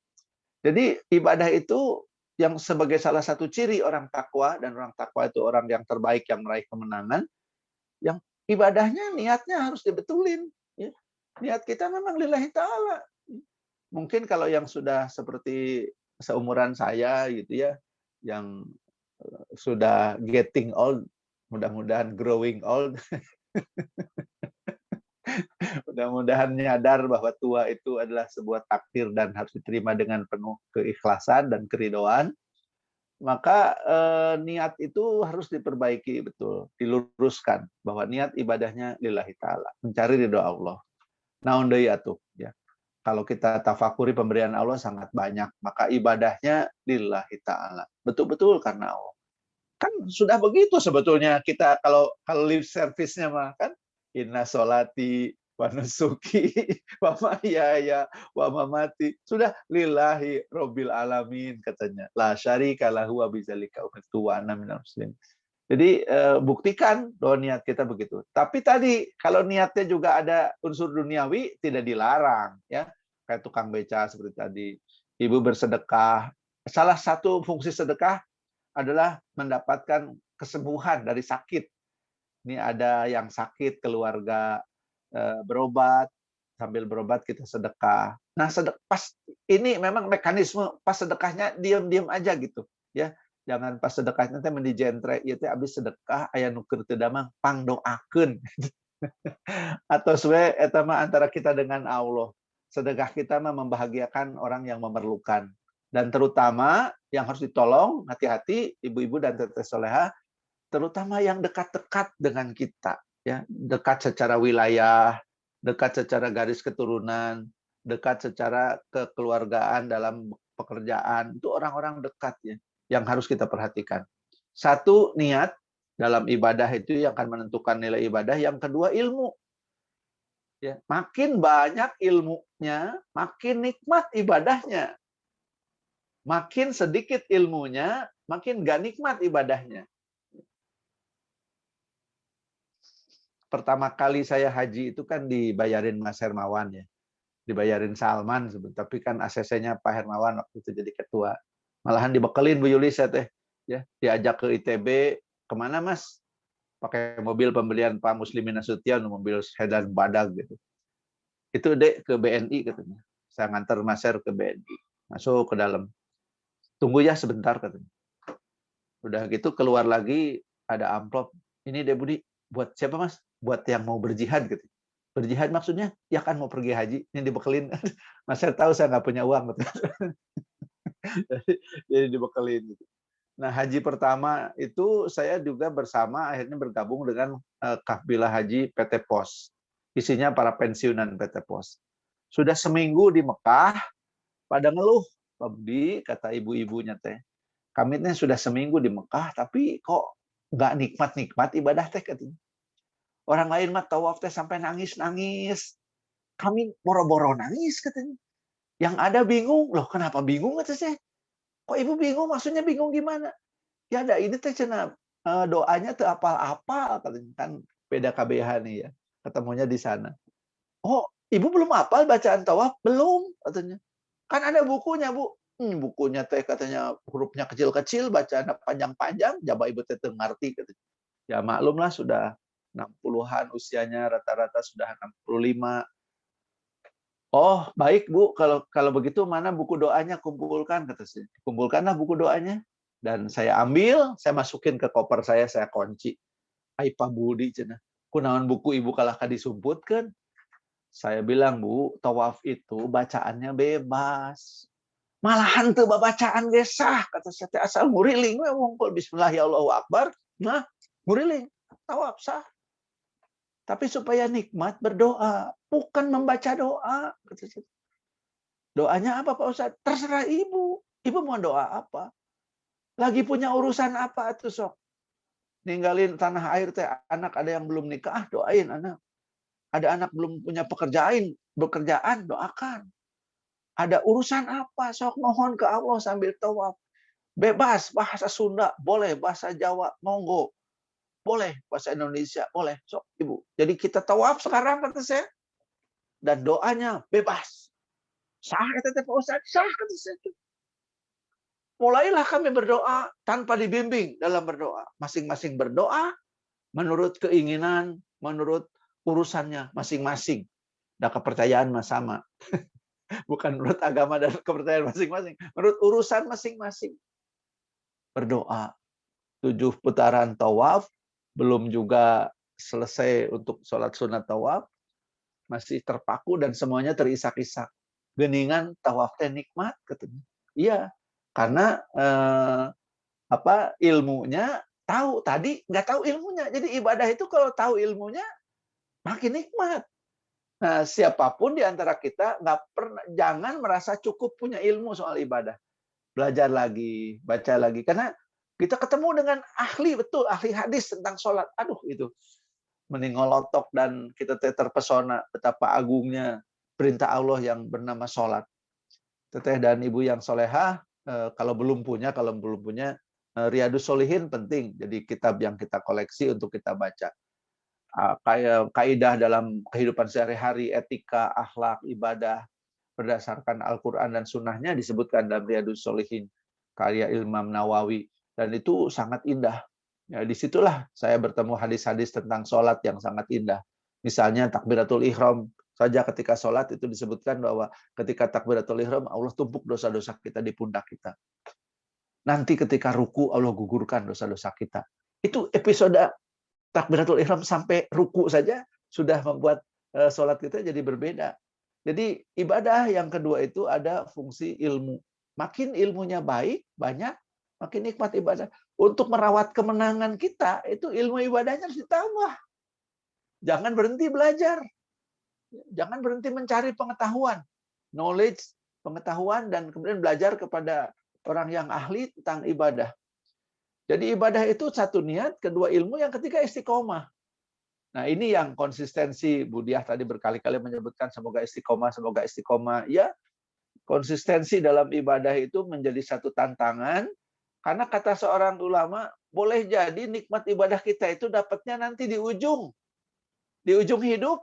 S2: Jadi ibadah itu yang sebagai salah satu ciri orang takwa, dan orang takwa itu orang yang terbaik yang meraih kemenangan, yang ibadahnya niatnya harus dibetulin. Ya. Niat kita memang lillahi ta'ala. Mungkin kalau yang sudah seperti seumuran saya gitu ya, yang sudah getting old, mudah-mudahan growing old, mudah-mudahan nyadar bahwa tua itu adalah sebuah takdir dan harus diterima dengan penuh keikhlasan dan keridhaan. Maka niat itu harus diperbaiki betul, diluruskan bahwa niat ibadahnya lillahi ta'ala, mencari ridho Allah. Naon deui atuh ya. Kalau kita tafakuri pemberian Allah sangat banyak, maka ibadahnya lillahi ta'ala. Betul-betul karena Allah. Kan sudah begitu sebetulnya kita kalau lip service-nya mah kan inna sholati wa nusuki wa mahyaya wa mamati sudah lillahi rabbil alamin katanya. La syarika lahu wa bidzalika umirtu wa ana minal muslimin. Jadi buktikan bahwa niat kita begitu. Tapi tadi kalau niatnya juga ada unsur duniawi tidak dilarang ya. Kayak tukang beca seperti tadi. Ibu bersedekah. Salah satu fungsi sedekah adalah mendapatkan kesembuhan dari sakit. Ini ada yang sakit, keluarga berobat, sambil berobat kita sedekah. Nah, pas ini memang mekanisme pas sedekahnya diam-diam aja gitu, ya. Jangan pas sedekahnya teh mendijentre, ieu teh abis sedekah aya nu keur teu damang pangdoakeun. Atau sesuai eta mah antara kita dengan Allah. Sedekah kita mah membahagiakan orang yang memerlukan. Dan terutama yang harus ditolong, hati-hati ibu-ibu dan teteh soleha, terutama yang dekat-dekat dengan kita, ya, dekat secara wilayah, dekat secara garis keturunan, dekat secara kekeluargaan dalam pekerjaan, itu orang-orang dekat ya, yang harus kita perhatikan. Satu, niat dalam ibadah itu yang akan menentukan nilai ibadah. Yang kedua, ilmu. Ya, makin banyak ilmunya, makin nikmat ibadahnya. Makin sedikit ilmunya, makin gak nikmat ibadahnya. Pertama kali saya haji itu kan dibayarin Mas Hermawan ya. Dibayarin Salman sebetulnya, tapi kan ACC-nya Pak Hermawan waktu itu jadi ketua. Malahan dibekelin Bu Yulis ya teh. Ya, diajak ke ITB, kemana Mas? Pakai mobil pembelian Pak Muslimin Nasution, mobil sedan badag gitu. Itu dek ke BNI katanya. Saya nganter Mas Her ke BNI. Masuk ke dalam. Tunggu ya sebentar katanya. Udah gitu keluar lagi ada amplop. Ini deh Budi, buat siapa Mas? Buat yang mau berjihad gitu. Berjihad maksudnya ya kan mau pergi haji, ini dibekelin. Mas saya tahu saya nggak punya uang gitu. Jadi dibekelin gitu. Nah, haji pertama itu saya juga bersama akhirnya bergabung dengan Kafilah Haji PT Pos. Isinya para pensiunan PT Pos. Sudah seminggu di Mekah pada ngeluh, Pak Budi, kata ibu-ibunya teh. Kami teh sudah seminggu di Mekah tapi kok nggak nikmat-nikmat ibadah teh katanya. Orang lain mah tawaf teh sampai nangis-nangis. Kami boro-boro nangis katanya. Yang ada bingung, loh kenapa bingung kata saya? Kok ibu bingung? Maksudnya bingung gimana? Ya ada ini teh cenah doanya teu apal-apal katanya kan beda KBH nih ya. Ketemunya di sana. Oh, ibu belum hafal bacaan tawaf? Belum katanya. Kan ada bukunya, Bu. Bukunya teh katanya hurufnya kecil-kecil, bacaan panjang-panjang, jaba ibu teh teu ngarti katanya. Ya maklumlah sudah 60-an usianya, rata-rata sudah 65. Oh, baik Bu, kalau begitu mana buku doanya kumpulkan kata saya. Kumpulkanlah buku doanya dan saya ambil, saya masukin ke koper saya kunci. Ai Pak Budi cenah. Kunaon buku ibu kalah disumputkeun? Saya bilang, Bu, tawaf itu bacaannya bebas. Malahan teu babacaan ge sah kata saya teh asal nguriling we wongkul bismillah ya Allahu akbar. Nah, nguriling tawaf sah. Tapi supaya nikmat berdoa, bukan membaca doa. Doanya apa Pak Ustadz? Terserah ibu. Ibu mau doa apa? Lagi punya urusan apa tuh sok? Ninggalin tanah air teh anak ada yang belum nikah, doain anak. Ada anak belum punya pekerjaan, doakan. Ada urusan apa? Sok mohon ke Allah sambil tawaf. Bebas, bahasa Sunda boleh, bahasa Jawa monggo. Boleh, bahasa Indonesia boleh. Sok ibu. Jadi kita tawaf sekarang kata saya. Dan doanya bebas. Sah kata Pak Ustadz, sah kata saya. Mulailah kami berdoa tanpa dibimbing dalam berdoa. Masing-masing berdoa menurut keinginan, menurut urusannya masing-masing. Dan kepercayaan sama. Bukan menurut agama dan kepercayaan masing-masing. Menurut urusan masing-masing. Berdoa. 7 putaran tawaf, belum juga selesai untuk sholat sunat tawaf, masih terpaku dan semuanya terisak-isak. Geningan tawaf teh nikmat katanya. Iya, karena ilmunya tahu, tadi nggak tahu ilmunya. Jadi ibadah itu kalau tahu ilmunya makin nikmat. Nah, siapapun di antara kita jangan merasa cukup punya ilmu soal ibadah. Belajar lagi, baca lagi, karena kita ketemu dengan ahli hadis tentang sholat. Aduh, itu meningolotok dan kita terpesona betapa agungnya perintah Allah yang bernama sholat. Teteh dan ibu yang solehah, kalau belum punya Riyadus Sholihin penting. Jadi kitab yang kita koleksi untuk kita baca. Kayak kaidah dalam kehidupan sehari-hari, etika, akhlak, ibadah berdasarkan Al-Quran dan Sunnahnya disebutkan dalam Riyadus Sholihin, karya Imam Nawawi. Dan itu sangat indah. Ya, disitulah saya bertemu hadis-hadis tentang sholat yang sangat indah. Misalnya takbiratul ihram saja ketika sholat itu disebutkan bahwa ketika takbiratul ihram Allah tumpuk dosa-dosa kita di pundak kita. Nanti ketika ruku Allah gugurkan dosa-dosa kita. Itu episode takbiratul ihram sampai ruku saja sudah membuat sholat kita jadi berbeda. Jadi ibadah yang kedua itu ada fungsi ilmu. Makin ilmunya baik, banyak, makin nikmat ibadah. Untuk merawat kemenangan kita, itu ilmu ibadahnya harus ditambah. Jangan berhenti belajar. Jangan berhenti mencari pengetahuan. Knowledge, pengetahuan, dan kemudian belajar kepada orang yang ahli tentang ibadah. Jadi ibadah itu satu niat, kedua ilmu, yang ketiga istiqomah. Nah ini yang konsistensi. Bu Diah tadi berkali-kali menyebutkan semoga istiqomah, semoga istiqomah. Ya, konsistensi dalam ibadah itu menjadi satu tantangan. Karena kata seorang ulama, boleh jadi nikmat ibadah kita itu dapatnya nanti di ujung hidup.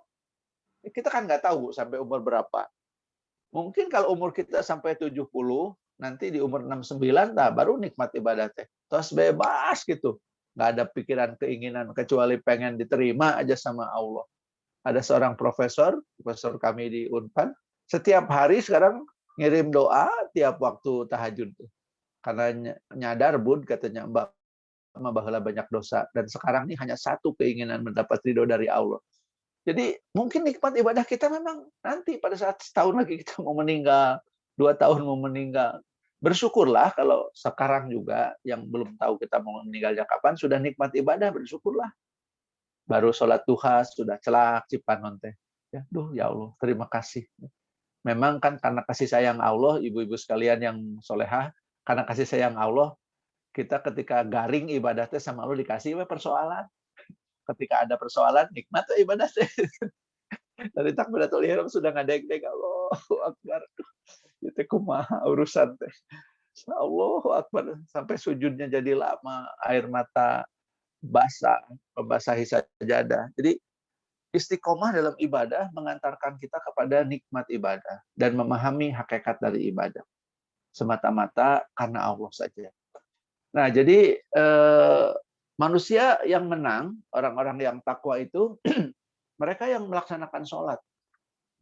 S2: Kita kan nggak tahu sampai umur berapa. Mungkin kalau umur kita sampai 70, nanti di umur 69, nah baru nikmat ibadah teh. Terus bebas gitu. Nggak ada pikiran keinginan, kecuali pengen diterima aja sama Allah. Ada seorang profesor kami di Unpad, setiap hari sekarang ngirim doa tiap waktu tahajud. Karena nyadar, Bud, katanya, Mbak baheula banyak dosa. Dan sekarang ini hanya satu keinginan, mendapat ridho dari Allah. Jadi mungkin nikmat ibadah kita memang nanti pada saat setahun lagi kita mau meninggal, 2 tahun mau meninggal. Bersyukurlah kalau sekarang juga yang belum tahu kita mau meninggalnya kapan, sudah nikmat ibadah, bersyukurlah. Baru sholat duha, sudah celak, cipanon teh. Ya, ya Allah, terima kasih. Memang kan karena kasih sayang Allah, ibu-ibu sekalian yang solehah, karena kasih sayang Allah, kita ketika garing ibadah teh sama Allah dikasih persoalan. Ketika ada persoalan, nikmat ibadah teh. Dari takbiratul ihram sudah ngadeg-deg, Allahu Akbar. Itu kumaha urusan teh. Allahu Akbar. Sampai sujudnya jadi lama, air mata basah, membasahi sajadah. Jadi istiqomah dalam ibadah mengantarkan kita kepada nikmat ibadah dan memahami hakikat dari ibadah. Semata-mata karena Allah saja. Nah, jadi manusia yang menang, orang-orang yang takwa itu, mereka yang melaksanakan sholat.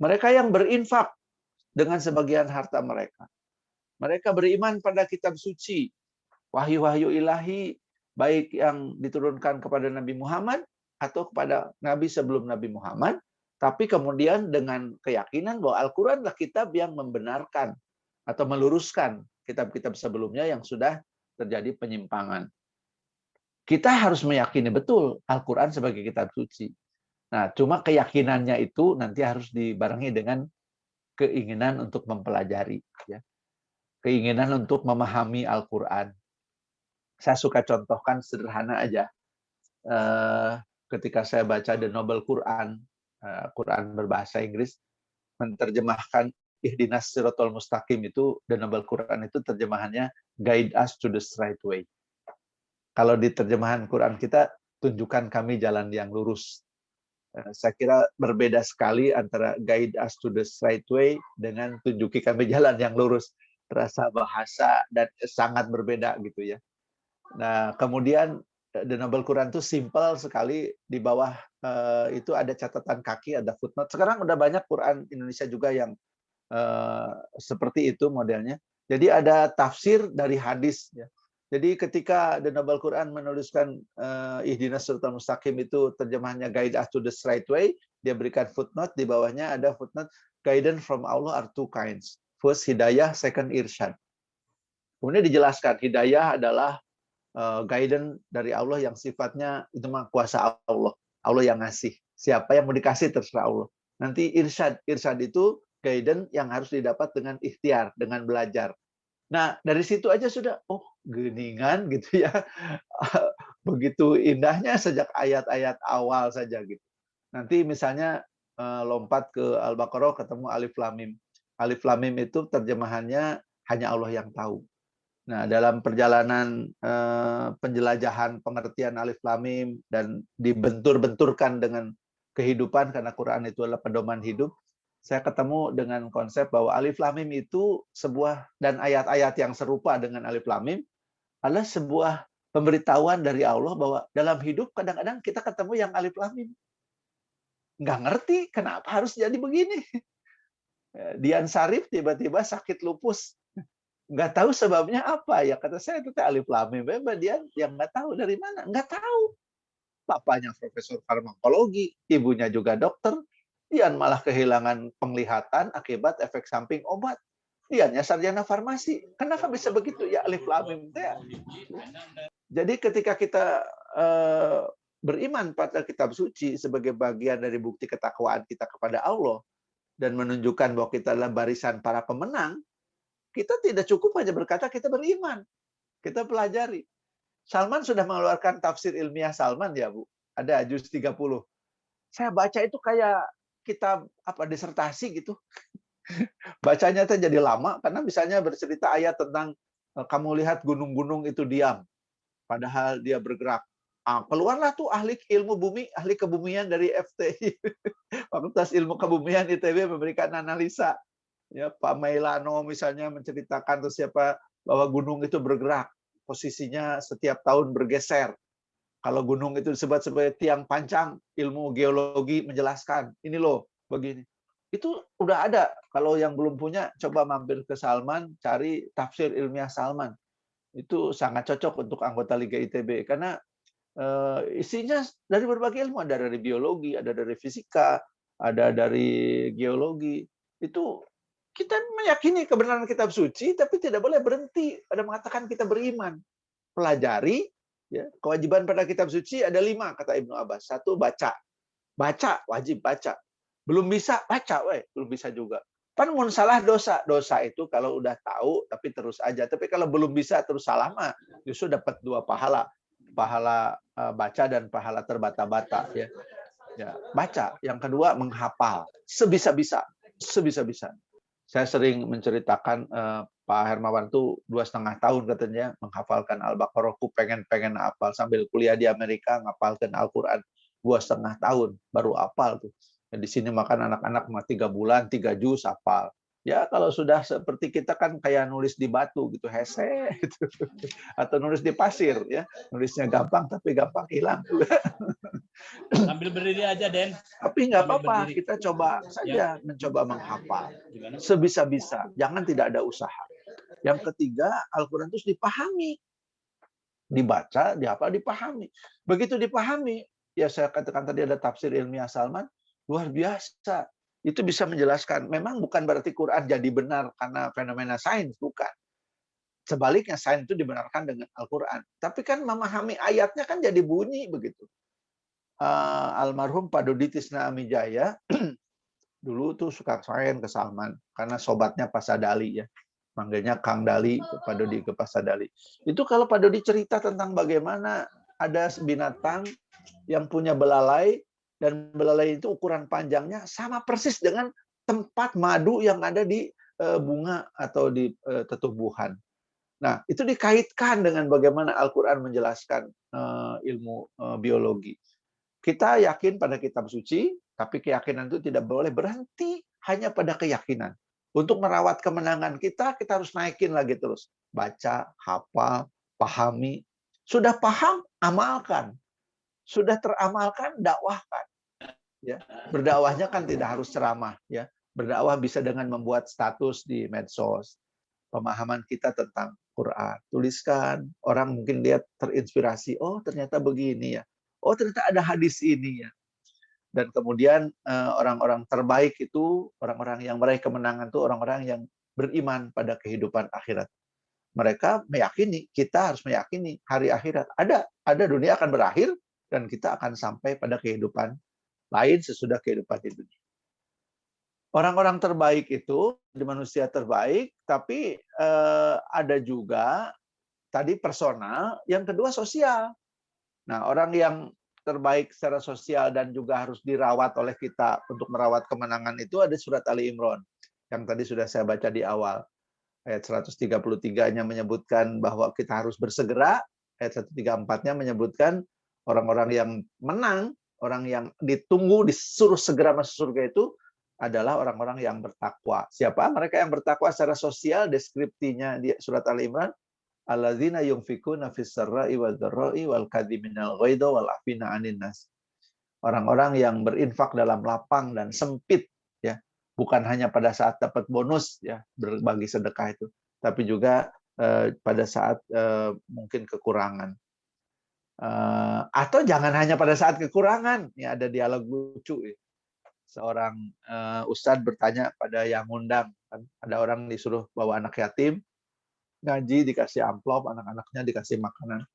S2: Mereka yang berinfak dengan sebagian harta mereka. Mereka beriman pada kitab suci, wahyu-wahyu ilahi, baik yang diturunkan kepada Nabi Muhammad atau kepada Nabi sebelum Nabi Muhammad, tapi kemudian dengan keyakinan bahwa Al-Quranlah kitab yang membenarkan atau meluruskan kitab-kitab sebelumnya yang sudah terjadi penyimpangan. Kita harus meyakini betul Al-Quran sebagai kitab suci. Nah, cuma keyakinannya itu nanti harus dibarengi dengan keinginan untuk mempelajari, ya. Keinginan untuk memahami Al-Quran. Saya suka contohkan sederhana aja. Ketika saya baca The Noble Quran, Quran berbahasa Inggris, menerjemahkan Ihdinas Siratal Mustaqim itu, The Noble Quran itu terjemahannya Guide Us to the Straight Way. Kalau di terjemahan Quran kita, tunjukkan kami jalan yang lurus. Saya kira berbeda sekali antara Guide Us to the Straight Way dengan tunjuki kami jalan yang lurus. Rasa bahasa dan sangat berbeda gitu ya. Nah, kemudian The Noble Quran itu simple sekali, di bawah itu ada catatan kaki, ada footnote. Sekarang udah banyak Quran Indonesia juga yang seperti itu modelnya. Jadi ada tafsir dari hadis. Ya. Jadi ketika The Noble Quran menuliskan Ihdinas Siratal Mustaqim itu terjemahannya Guide Us to the Straight Way, dia berikan footnote, di bawahnya ada footnote, guidance from Allah are two kinds. First hidayah, second irsyad. Kemudian dijelaskan hidayah adalah guidance dari Allah yang sifatnya itu mah kuasa Allah. Allah yang ngasih. Siapa yang mau dikasih terserah Allah. Nanti irsyad itu guidance yang harus didapat dengan ikhtiar, dengan belajar. Nah, dari situ aja sudah, oh, geningan gitu ya. Begitu indahnya sejak ayat-ayat awal saja gitu. Nanti misalnya lompat ke Al-Baqarah ketemu Alif Lam Mim. Alif Lam Mim itu terjemahannya hanya Allah yang tahu. Nah, dalam perjalanan penjelajahan pengertian Alif Lam Mim dan dibentur-benturkan dengan kehidupan karena Quran itu adalah pedoman hidup, saya ketemu dengan konsep bahwa Alif Lam Mim itu sebuah, dan ayat-ayat yang serupa dengan Alif Lam Mim adalah sebuah pemberitahuan dari Allah bahwa dalam hidup kadang-kadang kita ketemu yang Alif Lam Mim. Nggak ngerti kenapa harus jadi begini. Dian Sarif tiba-tiba sakit lupus. Nggak tahu sebabnya apa. Ya kata saya itu Alif Lam Mim. Dia yang nggak tahu dari mana. Nggak tahu. Bapaknya profesor farmakologi, ibunya juga dokter. Dian malah kehilangan penglihatan akibat efek samping obat. Diannya sarjana farmasi. Kenapa bisa begitu? Ya Alif Lam Mim. Jadi ketika kita beriman pada kitab suci sebagai bagian dari bukti ketakwaan kita kepada Allah dan menunjukkan bahwa kita adalah barisan para pemenang, kita tidak cukup hanya berkata kita beriman. Kita pelajari. Salman sudah mengeluarkan tafsir ilmiah Salman ya, Bu. Ada juz 30. Saya baca itu kayak kitab disertasi gitu. Bacanya tuh jadi lama karena misalnya bercerita ayat tentang kamu lihat gunung-gunung itu diam padahal dia bergerak. Keluarlah tuh ahli ilmu bumi, ahli kebumian dari FTI. Fakultas Ilmu Kebumian ITB memberikan analisa. Ya, Pak Mailano misalnya menceritakan tuh siapa bahwa gunung itu bergerak, posisinya setiap tahun bergeser. Kalau gunung itu disebut sebagai tiang pancang, ilmu geologi menjelaskan, ini loh begini. Itu udah ada. Kalau yang belum punya, coba mampir ke Salman, cari tafsir ilmiah Salman. Itu sangat cocok untuk anggota Liga ITB karena isinya dari berbagai ilmu, ada dari biologi, ada dari fisika, ada dari geologi. Itu kita meyakini kebenaran kitab suci, tapi tidak boleh berhenti pada mengatakan kita beriman. Pelajari, ya, kewajiban pada kitab suci ada 5 kata Ibnu Abbas. 1, baca, wajib baca. Belum bisa baca, belum bisa juga. Kan mun salah dosa. Dosa itu kalau udah tahu tapi terus aja. Tapi kalau belum bisa terus salah mah justru dapat 2 pahala. Pahala baca dan pahala terbata-bata ya. Ya, baca. Yang kedua, menghafal. Sebisa-bisa. Sebisa-bisa. Saya sering menceritakan Pak Hermawan tuh 2,5 tahun katanya menghafalkan Al-Baqarah. Pengen hafal sambil kuliah di Amerika ngapalkan Al-Quran 2,5 tahun baru hafal tuh. Dan di sini makan anak-anak 3 bulan 3 juz hafal. Ya kalau sudah seperti kita kan kayak nulis di batu gitu, hese gitu. Atau nulis di pasir ya, nulisnya gampang tapi gampang hilang juga.
S5: Sambil berdiri aja, Den.
S2: Tapi nggak
S5: Sambil
S2: apa-apa,
S5: berdiri.
S2: kita coba saja mencoba menghafal. Sebisa-bisa, jangan tidak ada usaha. Yang ketiga, Al-Quran itu dipahami. Dibaca, dihafal, dipahami. Begitu dipahami, ya saya katakan tadi ada tafsir ilmiah Salman, luar biasa. Itu bisa menjelaskan, memang bukan berarti Quran jadi benar karena fenomena sains, bukan. Sebaliknya, sains itu dibenarkan dengan Al-Quran. Tapi kan memahami ayatnya kan jadi bunyi begitu. Almarhum Pak Dodi Tisna Amijaya dulu tuh suka main ke Salman karena sobatnya Pak Sadali ya, manggilnya Kang Dali, Pak Dodi ke Pak Sadali. Itu kalau Pak Dodi cerita tentang bagaimana ada binatang yang punya belalai dan belalai itu ukuran panjangnya sama persis dengan tempat madu yang ada di bunga atau di tetumbuhan. Nah, itu dikaitkan dengan bagaimana Al-Quran menjelaskan ilmu biologi. Kita yakin pada kitab suci, tapi keyakinan itu tidak boleh berhenti hanya pada keyakinan. Untuk merawat kemenangan kita harus naikin lagi terus. Baca, hafal, pahami. Sudah paham, amalkan. Sudah teramalkan, dakwahkan. Ya. Berdakwahnya kan tidak harus ceramah. Ya. Berdakwah bisa dengan membuat status di medsos. Pemahaman kita tentang Quran. Tuliskan. Orang mungkin lihat terinspirasi. Oh, ternyata begini ya. Oh, ternyata ada hadis ini ya. Dan kemudian orang-orang terbaik itu, orang-orang yang meraih kemenangan itu orang-orang yang beriman pada kehidupan akhirat. Mereka meyakini, kita harus meyakini hari akhirat. Ada dunia akan berakhir dan kita akan sampai pada kehidupan lain sesudah kehidupan di dunia. Orang-orang terbaik itu, di manusia terbaik, tapi ada juga tadi personal, yang kedua sosial. Nah, orang yang terbaik secara sosial dan juga harus dirawat oleh kita untuk merawat kemenangan itu ada surat Ali Imran yang tadi sudah saya baca di awal. Ayat 133-nya menyebutkan bahwa kita harus bersegera, ayat 134-nya menyebutkan orang-orang yang menang, orang yang ditunggu disuruh segera masuk surga itu adalah orang-orang yang bertakwa. Siapa? Mereka yang bertakwa secara sosial, deskripsinya di surat Ali Imran, alladzina yunfikuna fis sarra'i wadh-dharra'i wal kadhiminal ghaidha wal afina 'anin nas. Orang-orang yang berinfak dalam lapang dan sempit ya, bukan hanya pada saat dapat bonus ya, berbagi sedekah itu, tapi juga pada saat mungkin kekurangan. Atau jangan hanya pada saat kekurangan. Ya, ada dialog lucu ya. Seorang ustadz bertanya pada yang ngundang, kan ada orang disuruh bawa anak yatim ngaji, dikasih amplop, anak-anaknya dikasih makanan.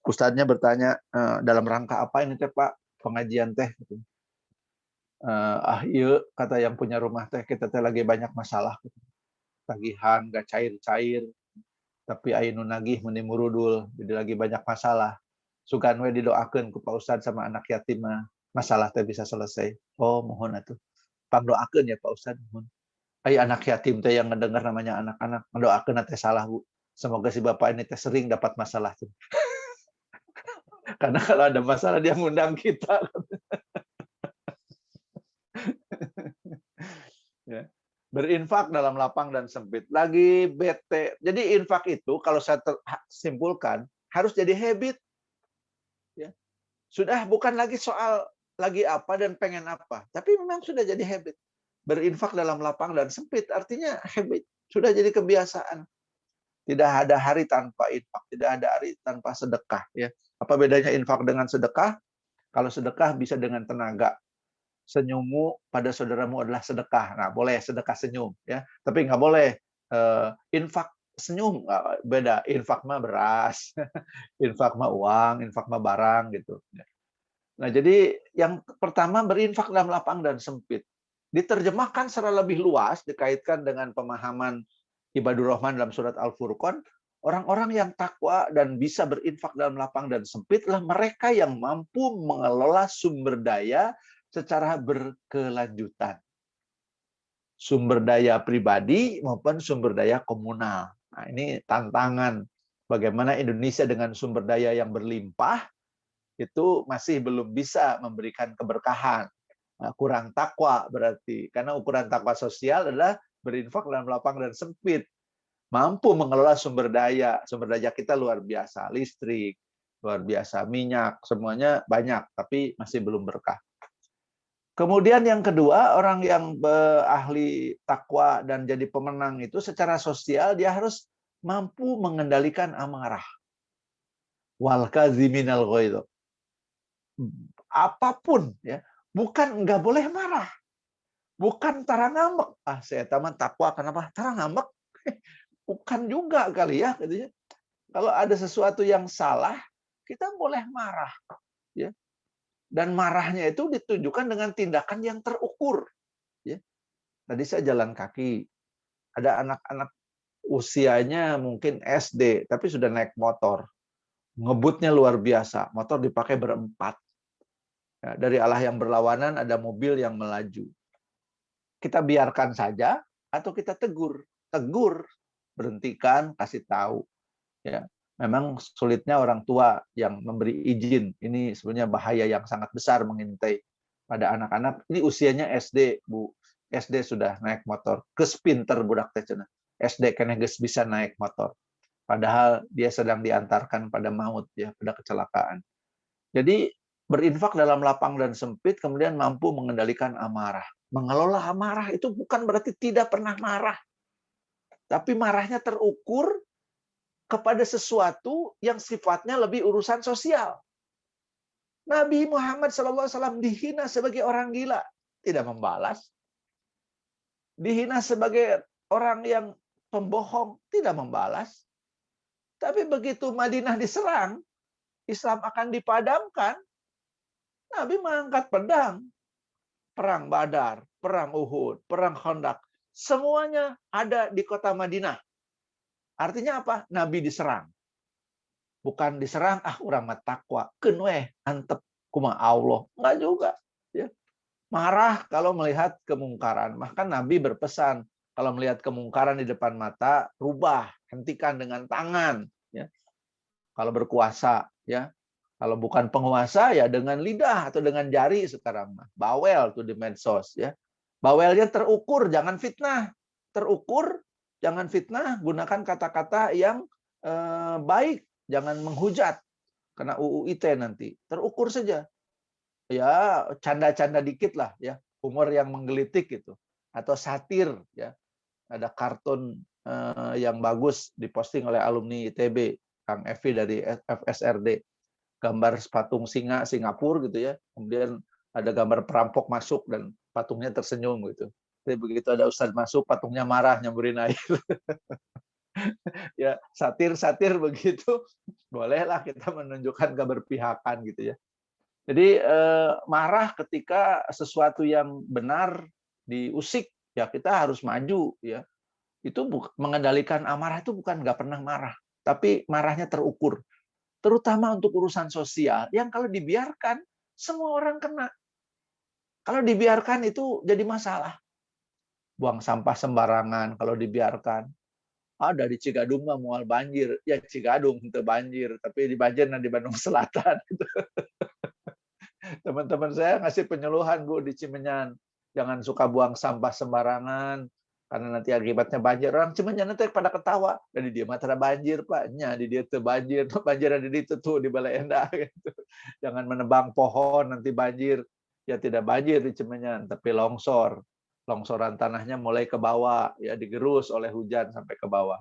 S2: Ustadznya bertanya, dalam rangka apa ini teh Pak pengajian teh? Iya, kata yang punya rumah teh, kita teh lagi banyak masalah. Tagihan gak cair-cair, tapi ainu nagih meni murudul, jadi lagi banyak masalah. Sugan we didoakeun ku Pak Ustadz sama anak yatim, masalah teh bisa selesai. Oh, mohon atuh. Pangdoakeun ya Pak Ustadz, mohon. Anak yatim teh yang ngedengar namanya anak-anak, mendoakeun teh salah, Bu. Semoga si bapak ini teh sering dapat masalah tuh. Karena kalau ada masalah dia ngundang kita. Ya. Berinfak dalam lapang dan sempit. Lagi bete. Jadi infak itu kalau saya simpulkan harus jadi habit. Ya. Sudah bukan lagi soal lagi apa dan pengen apa, tapi memang sudah jadi habit. Berinfak dalam lapang dan sempit artinya habit. Sudah jadi kebiasaan. Tidak ada hari tanpa infak, tidak ada hari tanpa sedekah. Ya. Apa bedanya infak dengan sedekah? Kalau sedekah bisa dengan tenaga. Senyummu pada saudaramu adalah sedekah. Nah, boleh sedekah senyum, ya. Tapi nggak boleh infak senyum. Beda. Infak mah beras, infak mah uang, infak mah barang gitu. Nah, jadi yang pertama berinfak dalam lapang dan sempit. Diterjemahkan secara lebih luas, dikaitkan dengan pemahaman Ibadur Rahman dalam surat Al-Furqan, orang-orang yang takwa dan bisa berinfak dalam lapang dan sempit adalah mereka yang mampu mengelola sumber daya secara berkelanjutan. Sumber daya pribadi maupun sumber daya komunal. Nah, ini tantangan bagaimana Indonesia dengan sumber daya yang berlimpah itu masih belum bisa memberikan keberkahan. Nah, kurang takwa berarti, karena ukuran takwa sosial adalah berinfak dalam lapang dan sempit. Mampu mengelola sumber daya kita luar biasa, listrik, luar biasa, minyak, semuanya banyak, tapi masih belum berkah. Kemudian yang kedua, orang yang ahli takwa dan jadi pemenang itu secara sosial dia harus mampu mengendalikan amarah. Wal kaziminal ghaidh. Apapun ya, bukan nggak boleh marah. Bukan tara ngambek. Ah, saya taman takwa kenapa tara ngambek? Bukan juga kali ya, katanya. Kalau ada sesuatu yang salah, kita boleh marah, ya. Dan marahnya itu ditunjukkan dengan tindakan yang terukur. Ya. Tadi saya jalan kaki, ada anak-anak usianya mungkin SD, tapi sudah naik motor. Ngebutnya luar biasa, motor dipakai berempat. Ya, dari arah yang berlawanan ada mobil yang melaju. Kita biarkan saja atau kita tegur? Tegur, berhentikan, kasih tahu. Ya. Memang sulitnya orang tua yang memberi izin. Ini sebenarnya bahaya yang sangat besar mengintai pada anak-anak. Ini usianya SD, Bu. SD sudah naik motor. Geus pinter budak teh cenah. SD kena geus bisa naik motor. Padahal dia sedang diantarkan pada maut, ya, pada kecelakaan. Jadi berinfak dalam lapang dan sempit, kemudian mampu mengendalikan amarah. Mengelola amarah itu bukan berarti tidak pernah marah. Tapi marahnya terukur kepada sesuatu yang sifatnya lebih urusan sosial. Nabi Muhammad SAW dihina sebagai orang gila, tidak membalas. Dihina sebagai orang yang pembohong, tidak membalas. Tapi begitu Madinah diserang, Islam akan dipadamkan, Nabi mengangkat pedang. Perang Badar, perang Uhud, perang Khandaq, semuanya ada di kota Madinah. Artinya apa? Nabi diserang. Bukan diserang, orang mah takwa. Keun weh, antep kumaha Allah. Enggak juga. Ya. Marah kalau melihat kemungkaran. Maka Nabi berpesan, kalau melihat kemungkaran di depan mata, rubah, hentikan dengan tangan. Ya. Kalau berkuasa, ya. Kalau bukan penguasa, ya dengan lidah atau dengan jari sekarang. Bawel tuh di medsos. Ya. Bawelnya terukur, jangan fitnah. Terukur, jangan fitnah, gunakan kata-kata yang baik. Jangan menghujat, kena UU ITE nanti. Terukur saja. Ya, canda-canda dikit lah, ya. Humor yang menggelitik gitu. Atau satir, ya. Ada kartun yang bagus diposting oleh alumni ITB, Kang Evi dari FSRD. Gambar patung singa Singapura gitu ya. Kemudian ada gambar perampok masuk dan patungnya tersenyum gitu. Jadi begitu ada ustadz masuk, patungnya marah nyamburin air. Ya, satir-satir begitu, bolehlah kita menunjukkan keberpihakan gitu ya. Jadi marah ketika sesuatu yang benar diusik, ya kita harus maju ya. Itu mengendalikan amarah itu bukan nggak pernah marah, tapi marahnya terukur. Terutama untuk urusan sosial yang kalau dibiarkan semua orang kena. Kalau dibiarkan itu jadi masalah. Buang sampah sembarangan kalau dibiarkan. Ada di Cigadung mah mual banjir. Ya Cigadung itu banjir, tapi di banjir di Bandung Selatan. Teman-teman saya ngasih penyuluhan, Bu, di Cimenyan. Jangan suka buang sampah sembarangan, karena nanti akibatnya banjir. Orang Cimenyan nanti pada ketawa. Dari dia mah banjir, Pak. Nya di dia tuh banjir. Banjir ada di itu tuh, di Balai Endah. Gitu. Jangan menebang pohon, nanti banjir. Ya tidak banjir di Cimenyan, tapi longsor. Longsoran tanahnya mulai ke bawah, ya digerus oleh hujan sampai ke bawah.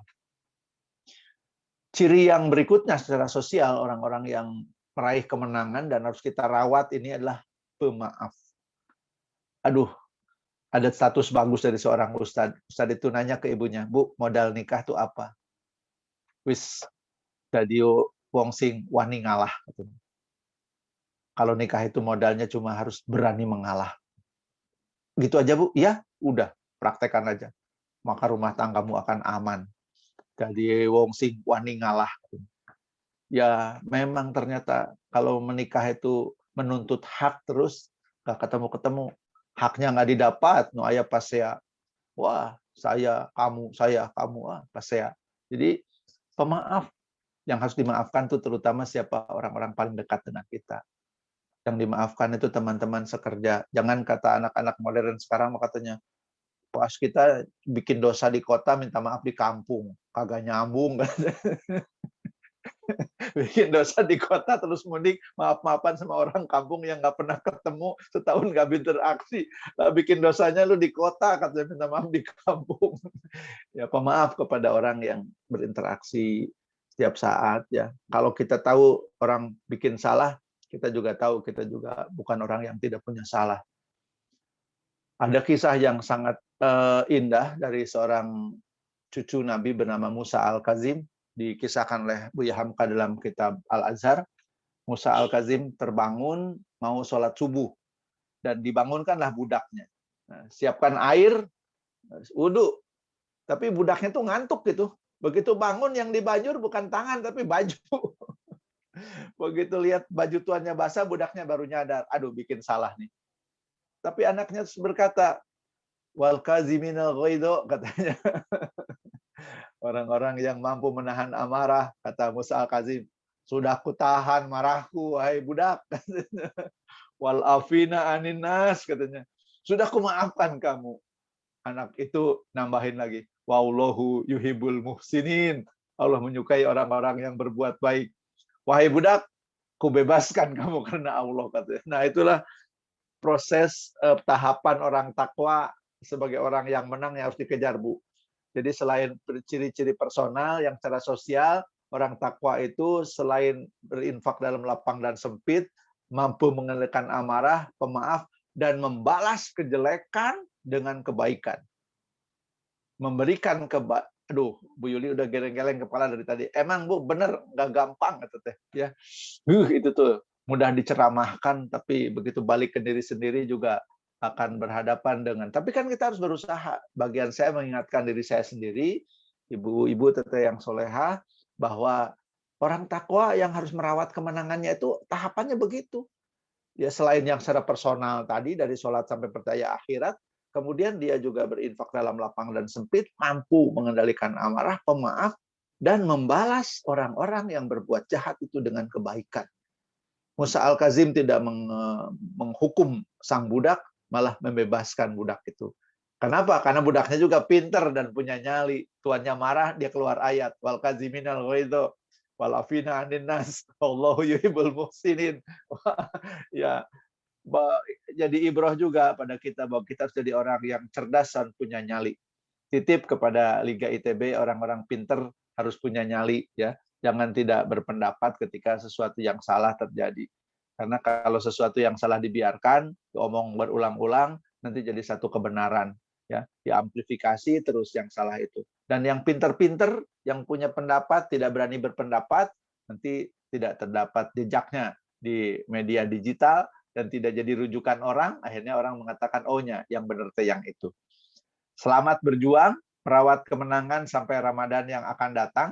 S2: Ciri yang berikutnya secara sosial, orang-orang yang meraih kemenangan dan harus kita rawat ini adalah pemaaf. Aduh, ada status bagus dari seorang ustadz. Ustadz itu nanya ke ibunya, Bu, modal nikah itu apa? Wis, dadio wong sing wani ngalah. Kalau nikah itu modalnya cuma harus berani mengalah. Gitu aja, Bu? Ya, udah, praktekkan aja. Maka rumah tanggamu akan aman. Jadi wong sing wani ngalah. Ya, memang ternyata kalau menikah itu menuntut hak terus, nggak ketemu-ketemu, haknya nggak didapat, nu aya pasea. Wah, saya, kamu, pasea. Jadi pemaaf yang harus dimaafkan itu terutama siapa orang-orang paling dekat dengan kita. Yang dimaafkan itu teman-teman sekerja. Jangan kata anak-anak modern sekarang katanya, pas kita bikin dosa di kota minta maaf di kampung, kagak nyambung. Bikin dosa di kota terus mudik maaf-maafan sama orang kampung yang nggak pernah ketemu setahun nggak berinteraksi. Lah bikin dosanya lu di kota katanya minta maaf di kampung. Ya pemaaf kepada orang yang berinteraksi setiap saat ya. Kalau kita tahu orang bikin salah, kita juga tahu kita juga bukan orang yang tidak punya salah. Ada kisah yang sangat indah dari seorang cucu Nabi bernama Musa Al-Kazim, dikisahkan oleh Buya Hamka dalam kitab Al-Azhar. Musa Al-Kazim terbangun mau sholat subuh dan dibangunkanlah budaknya. Nah, siapkan air, wudhu. Tapi budaknya tuh ngantuk gitu. Begitu bangun yang dibajur bukan tangan tapi baju. Begitu lihat baju tuannya basah, budaknya baru nyadar, aduh bikin salah nih. Tapi anaknya berkata, wal kaziminal ghaidho, katanya. Orang-orang yang mampu menahan amarah, kata Musa Al-Kazim, sudah kutahan marahku, wahai budak. Wal afina anin nas, katanya. Sudah kumaafkan kamu. Anak itu nambahin lagi, wallahu yuhibbul muhsinin. Allah menyukai orang-orang yang berbuat baik. Wahai budak, kubebaskan kamu karena Allah, katanya. Nah, itulah proses tahapan orang takwa sebagai orang yang menang yang harus dikejar, Bu. Jadi selain ciri-ciri personal yang secara sosial, orang takwa itu selain berinfak dalam lapang dan sempit, mampu mengendalikan amarah, pemaaf, dan membalas kejelekan dengan kebaikan. Memberikan aduh, Bu Yuli udah geleng-geleng kepala dari tadi. Emang Bu, bener nggak gampang gitu teh. Ya, itu tuh mudah diceramahkan, tapi begitu balik ke diri sendiri juga akan berhadapan dengan. Tapi kan kita harus berusaha. Bagian saya mengingatkan diri saya sendiri, ibu-ibu teteh yang soleha, bahwa orang takwa yang harus merawat kemenangannya itu tahapannya begitu. Ya selain yang secara personal tadi dari sholat sampai percaya akhirat, kemudian dia juga berinfak dalam lapang dan sempit, mampu mengendalikan amarah, pemaaf, dan membalas orang-orang yang berbuat jahat itu dengan kebaikan. Musa Al-Kazim tidak menghukum sang budak, malah membebaskan budak itu. Kenapa? Karena budaknya juga pinter dan punya nyali. Tuannya marah, dia keluar ayat. Wal kaziminal ghaidho wal afina anin nas wallahu yuhibbul muhsinin. Ya, jadi ibrah juga pada kita bahwa kita harus jadi orang yang cerdas dan punya nyali. Titip kepada Liga ITB, orang-orang pinter harus punya nyali, ya. Jangan tidak berpendapat ketika sesuatu yang salah terjadi. Karena kalau sesuatu yang salah dibiarkan, diomong berulang-ulang, nanti jadi satu kebenaran, ya. Diamplifikasi terus yang salah itu. Dan yang pinter-pinter, yang punya pendapat, tidak berani berpendapat, nanti tidak terdapat jejaknya di media digital dan tidak jadi rujukan orang. Akhirnya orang mengatakan, ohnya yang benar teh yang itu. Selamat berjuang, merawat kemenangan sampai Ramadan yang akan datang,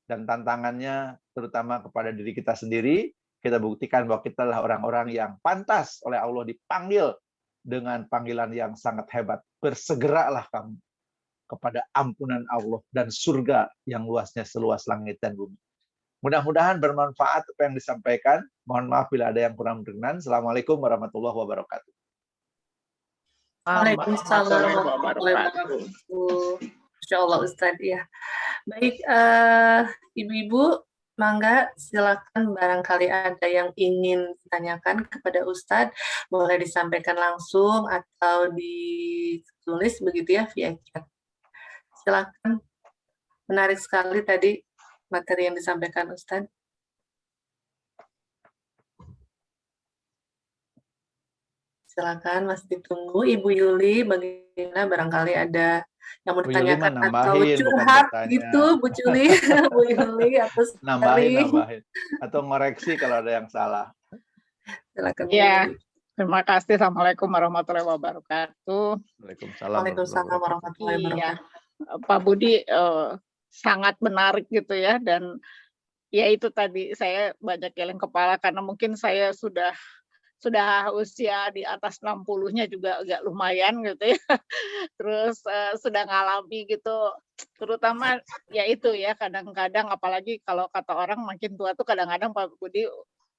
S2: dan tantangannya terutama kepada diri kita sendiri. Kita buktikan bahwa kita adalah orang-orang yang pantas oleh Allah dipanggil dengan panggilan yang sangat hebat. Bersegeralah kamu kepada ampunan Allah dan surga yang luasnya seluas langit dan bumi. Mudah-mudahan bermanfaat apa yang disampaikan. Mohon maaf bila ada yang kurang berkenan. Assalamualaikum warahmatullahi wabarakatuh.
S1: Waalaikumsalam warahmatullahi wabarakatuh. Insya Allah Ustadz ya. Baik, ibu-ibu, mangga silakan barangkali ada yang ingin ditanyakan kepada Ustadz, boleh disampaikan langsung atau ditulis begitu ya via chat. Silakan. Menarik sekali tadi materi yang disampaikan Ustadz. Silakan, masih ditunggu. Ibu Yuli, bagaimana barangkali ada yang mau ditanyakan atau curhat gitu, Bu Yuli, Bu Yuli atau
S2: nambahin atau ngoreksi kalau ada yang salah.
S4: Silakan. Ya, terima kasih. Assalamualaikum warahmatullahi wabarakatuh.
S2: Waalaikumsalam
S4: warahmatullahi wabarakatuh. Pak Budi sangat menarik gitu ya, dan ya itu tadi saya banyak geleng kepala karena mungkin saya sudah sudah usia di atas 60-nya juga agak lumayan gitu ya. Terus, sudah ngalami gitu, terutama ya itu ya, kadang-kadang apalagi kalau kata orang makin tua tuh kadang-kadang Pak Budi,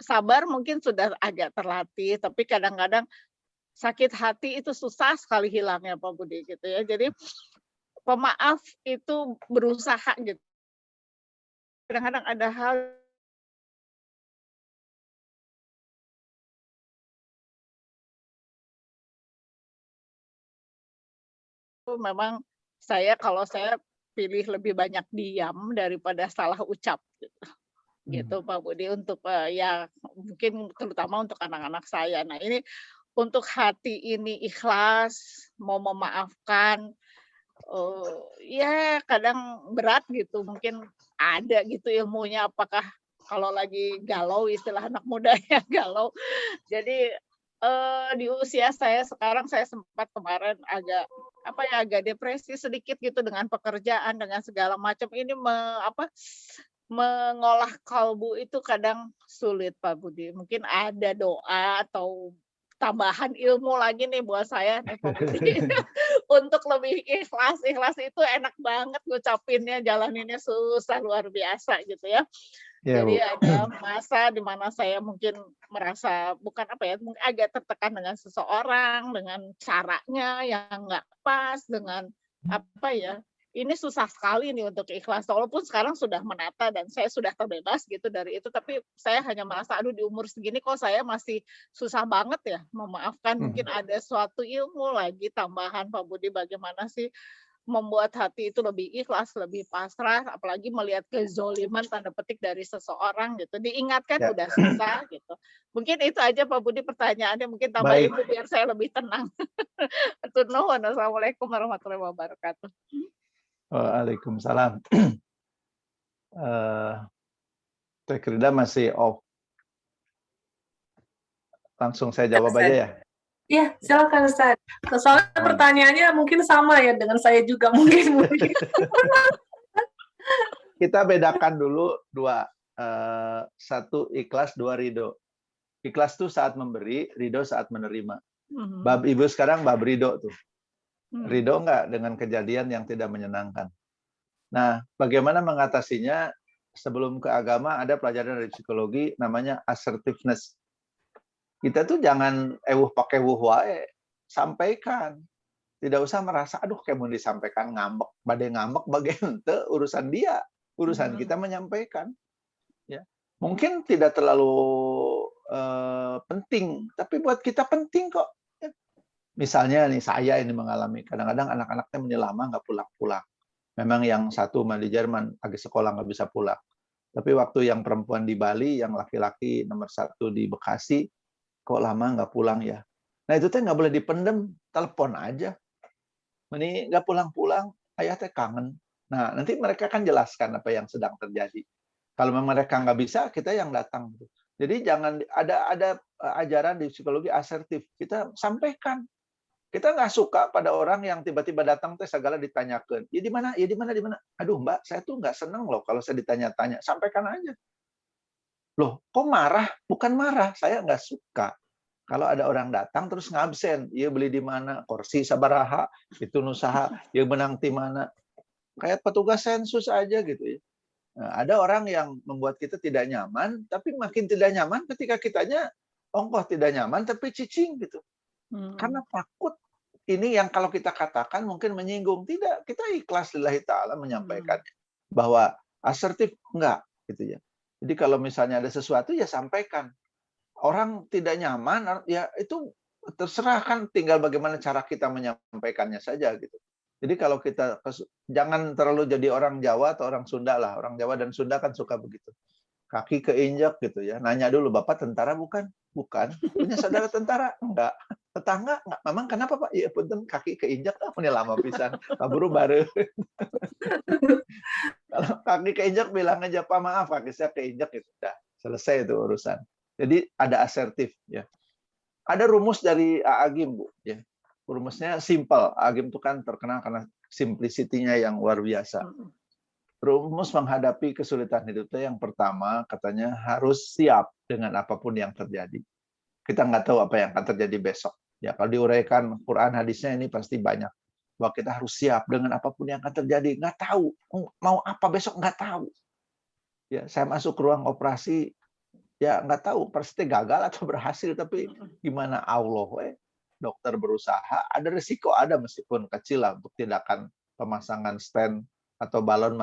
S4: sabar mungkin sudah agak terlatih, tapi kadang-kadang sakit hati itu susah sekali hilangnya Pak Budi gitu ya. Jadi pemaaf itu berusaha gitu. Kadang-kadang ada hal memang kalau saya pilih lebih banyak diam daripada salah ucap gitu. Gitu Pak Budi untuk, ya mungkin terutama untuk anak-anak saya. Nah ini untuk hati ini ikhlas, mau memaafkan, ya kadang berat gitu, mungkin ada gitu ilmunya apakah kalau lagi galau, istilah anak mudanya galau. Jadi, di usia saya sekarang saya sempat kemarin agak, apa ya, agak depresi sedikit gitu dengan pekerjaan, dengan segala macam ini mengolah kalbu itu kadang sulit Pak Budi. Mungkin ada doa atau tambahan ilmu lagi nih buat saya nih Pak Budi. Untuk lebih ikhlas, ikhlas itu enak banget ngucapinnya, jalaninnya susah luar biasa gitu ya.
S2: Ya,
S4: Jadi
S2: Bu.
S4: ada masa di mana saya mungkin merasa bukan apa ya, mungkin agak tertekan dengan seseorang, dengan caranya yang nggak pas, dengan apa ya, ini susah sekali nih untuk ikhlas. Walaupun sekarang sudah menata dan saya sudah terbebas gitu dari itu, tapi saya hanya merasa, aduh di umur segini kok saya masih susah banget ya memaafkan. Mungkin ada suatu ilmu lagi tambahan Pak Budi, bagaimana sih membuat hati itu lebih ikhlas, lebih pasrah, apalagi melihat kezoliman tanda petik dari seseorang gitu. Diingatkan
S2: Ya.
S4: udah susah gitu. Mungkin itu aja Pak Budi pertanyaannya, mungkin tambah
S2: Baik.
S4: ilmu biar saya lebih tenang. Atur nuhun. Assalamualaikum warahmatullahi wabarakatuh.
S2: Waalaikumsalam. Teh Krida masih off. Langsung saya jawab aja ya.
S1: Iya, silakan Ustaz. Soalnya pertanyaannya mungkin sama ya dengan saya juga mungkin.
S2: Kita bedakan dulu dua. Satu ikhlas, dua ridho. Ikhlas tuh saat memberi, ridho saat menerima. Bab Ibu sekarang bab ridho tuh. Ridho enggak dengan kejadian yang tidak menyenangkan. Nah, bagaimana mengatasinya? Sebelum ke agama ada pelajaran dari psikologi namanya assertiveness. Kita tuh jangan pakai wae, sampaikan. Tidak usah merasa aduh kayak mau disampaikan ngambek, badai ngambek bagian itu urusan dia, urusan kita menyampaikan. Ya. Mungkin tidak terlalu penting, tapi buat kita penting kok. Ya. Misalnya nih saya ini mengalami kadang-kadang anak-anaknya menyelama nggak pulang-pulang. Memang yang satu di Jerman lagi sekolah nggak bisa pulang. Tapi waktu yang perempuan di Bali, yang laki-laki nomor 1 di Bekasi, kok lama nggak pulang ya? Nah itu teh nggak boleh dipendem, telepon aja. Ini nggak pulang-pulang, ayah teh kangen. Nah nanti mereka kan jelaskan apa yang sedang terjadi. Kalau memang mereka nggak bisa, kita yang datang. Jadi jangan ada ajaran di psikologi asertif. Kita sampaikan. Kita nggak suka pada orang yang tiba-tiba datang teh segala ditanyakan. Ya di mana? Ya di mana? Di mana? Aduh Mbak, saya tuh nggak seneng loh kalau saya ditanya-tanya. Sampaikan aja. Loh, kok marah? Bukan marah, saya nggak suka. Kalau ada orang datang terus ngabsen, iya beli di mana, kursi sabaraha, itu nusaha, iya menang di mana. Kayak petugas sensus aja gitu ya. Nah, ada orang yang membuat kita tidak nyaman, tapi makin tidak nyaman ketika kitanya ongkoh tidak nyaman, tapi cicing gitu. Karena takut ini yang kalau kita katakan mungkin menyinggung. Tidak, kita ikhlas lillahi ta'ala menyampaikannya. Bahwa asertif enggak gitu ya. Jadi kalau misalnya ada sesuatu ya sampaikan. Orang tidak nyaman ya itu terserah kan, tinggal bagaimana cara kita menyampaikannya saja gitu. Jadi kalau kita jangan terlalu jadi orang Jawa atau orang Sunda lah. Orang Jawa dan Sunda kan suka begitu. Kaki keinjak gitu ya. Nanya dulu, Bapak tentara bukan? Bukan. Punya saudara tentara? Enggak. Tetangga? Enggak. Memang kenapa Pak? Iya punten kaki keinjak. Ini lama pisan. Kaburu baru. Kalau kaki keinjak bilang aja Pak maaf kaki saya keinjak itu sudah selesai itu urusan. Jadi ada asertif ya. Ada rumus dari Agim Bu ya. Rumusnya simple. Agim itu kan terkenal karena simplicity-nya yang luar biasa. Rumus menghadapi kesulitan hidup itu yang pertama katanya harus siap dengan apapun yang terjadi. Kita nggak tahu apa yang akan terjadi besok. Ya, kalau diuraikan Quran hadisnya ini pasti banyak. Bahwa kita harus siap dengan apapun yang akan terjadi. Nggak tahu mau apa besok, nggak tahu. Ya, saya masuk ruang operasi, ya nggak tahu pasti gagal atau berhasil, tapi gimana Allah, dokter berusaha, ada risiko, ada meskipun kecil lah untuk tindakan pemasangan stent atau balon,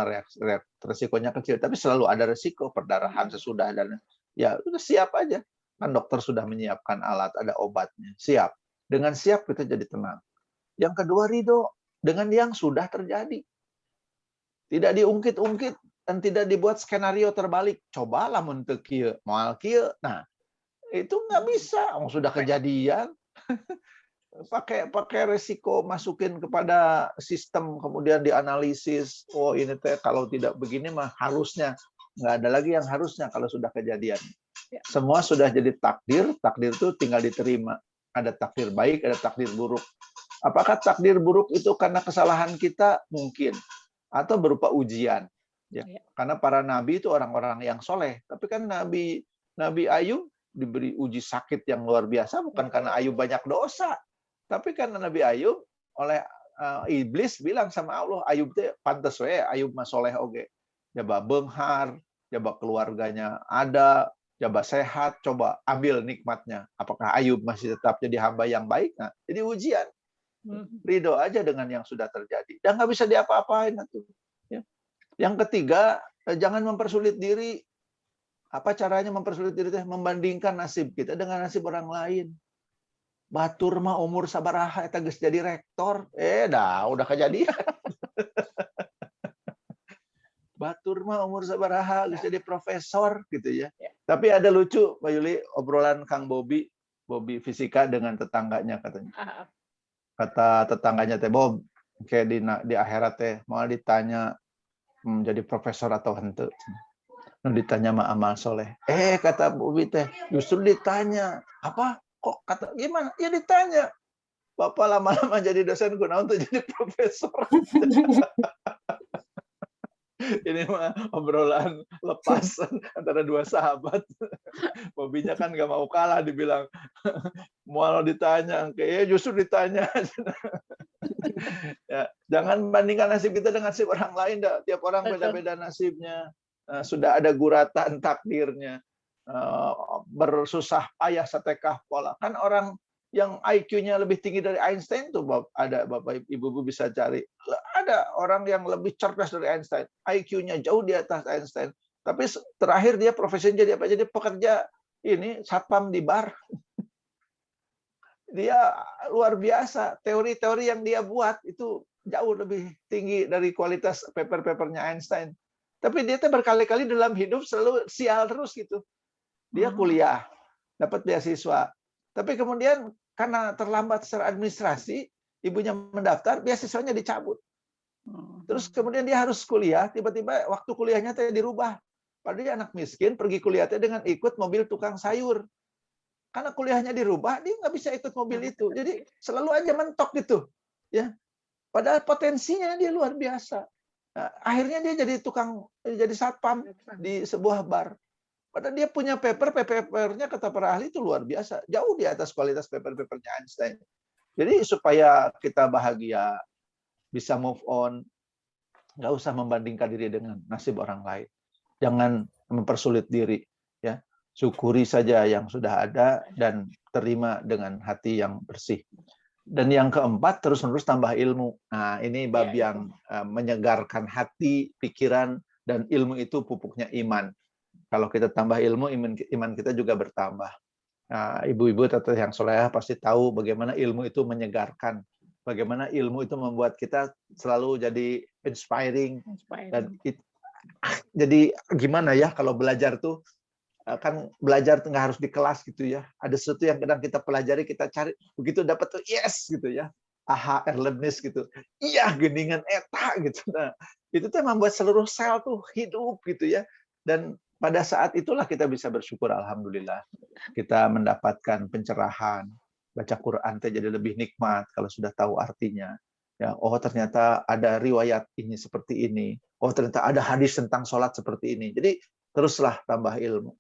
S2: resikonya kecil, tapi selalu ada risiko perdarahan sesudah, dan ya udah siap aja. Kan dokter sudah menyiapkan alat, ada obatnya, siap. Dengan siap kita jadi tenang. Yang kedua, ridho dengan yang sudah terjadi. Tidak diungkit-ungkit dan tidak dibuat skenario terbalik. Cobalah untuk kieu, moal kieu. Nah, itu nggak bisa. Sudah kejadian. pakai resiko masukin kepada sistem, kemudian dianalisis. Oh, ini teh kalau tidak begini mah harusnya. Nggak ada lagi yang harusnya kalau sudah kejadian. Semua sudah jadi takdir. Takdir itu tinggal diterima. Ada takdir baik, ada takdir buruk. Apakah takdir buruk itu karena kesalahan kita? Mungkin. Atau berupa ujian. Ya. Karena para nabi itu orang-orang yang soleh. Tapi kan Nabi Ayub diberi uji sakit yang luar biasa, bukan karena Ayub banyak dosa. Tapi karena Nabi Ayub, oleh iblis bilang sama Allah, Ayub itu pantas we, Ayub mah soleh oge. Jaba benghar, jaba keluarganya ada, jaba sehat, coba ambil nikmatnya. Apakah Ayub masih tetap jadi hamba yang baik? Nah, jadi ujian. Ridho aja dengan yang sudah terjadi. Dan nggak bisa diapa-apain. Ya. Yang ketiga, jangan mempersulit diri. Apa caranya mempersulit diri? Membandingkan nasib kita dengan nasib orang lain. Batur mah umur sabaraha eta geus jadi rektor. Udah kejadian. Batur mah umur sabaraha geus jadi profesor gitu ya. Tapi ada lucu, Mbak Yuli, obrolan Kang Bobby fisika dengan tetangganya katanya. Kata tetangganya teh, Bob, kayak di akhirat teh mau ditanya jadi profesor atau henteu. Ditanya mah amal soleh. Kata Bobi teh, justru ditanya apa? Kok kata gimana? Ya ditanya. Bapak lama-lama jadi dosen kunaon tuh jadi profesor. Ini mah obrolan lepas antara dua sahabat. Bobinya kan nggak mau kalah, dibilang mau ditanya, justru ditanya. Ya, jangan bandingkan nasib kita dengan nasib orang lain. Tiap orang beda-beda nasibnya. Sudah ada guratan takdirnya. Bersusah payah setekah pola. Kan orang yang IQ-nya lebih tinggi dari Einstein tuh ada Bapak Ibu bisa cari. Ada orang yang lebih cerdas dari Einstein. IQ-nya jauh di atas Einstein. Tapi terakhir dia profesinya jadi apa? Jadi pekerja ini satpam di bar. Dia luar biasa. Teori-teori yang dia buat itu jauh lebih tinggi dari kualitas paper-papernya Einstein. Tapi dia tuh berkali-kali dalam hidup selalu sial terus gitu. Dia kuliah, dapat beasiswa. Tapi kemudian karena terlambat secara administrasi, ibunya mendaftar, beasiswanya dicabut. Terus kemudian dia harus kuliah, tiba-tiba waktu kuliahnya dirubah. Padahal dia anak miskin, pergi kuliahnya dengan ikut mobil tukang sayur. Karena kuliahnya dirubah, dia nggak bisa ikut mobil itu. Jadi selalu aja mentok gitu. Ya. Padahal potensinya dia luar biasa. Nah, akhirnya dia jadi satpam di sebuah bar. Padahal dia punya papernya kata para ahli itu luar biasa. Jauh di atas kualitas papernya Einstein. Jadi supaya kita bahagia, bisa move on, nggak usah membandingkan diri dengan nasib orang lain. Jangan mempersulit diri. Ya. Syukuri saja yang sudah ada dan terima dengan hati yang bersih. Dan yang keempat, terus-menerus tambah ilmu. Nah, ini bab yang menyegarkan hati, pikiran, dan ilmu itu pupuknya iman. Kalau kita tambah ilmu, iman kita juga bertambah. Nah, ibu-ibu atau yang solehah pasti tahu bagaimana ilmu itu menyegarkan. Bagaimana ilmu itu membuat kita selalu jadi inspiring. Dan jadi gimana ya kalau belajar tuh, kan belajar tuh nggak harus di kelas gitu ya. Ada sesuatu yang kadang kita pelajari, kita cari, begitu dapat tuh yes gitu ya. Aha, erlebnis gitu. Iya, geningan eta gitu. Nah, itu tuh membuat seluruh sel tuh hidup gitu ya. Dan pada saat itulah kita bisa bersyukur, alhamdulillah. Kita mendapatkan pencerahan. Baca Quran teh jadi lebih nikmat kalau sudah tahu artinya. Ya, oh ternyata ada riwayat ini seperti ini. Oh ternyata ada hadis tentang sholat seperti ini. Jadi teruslah tambah ilmu.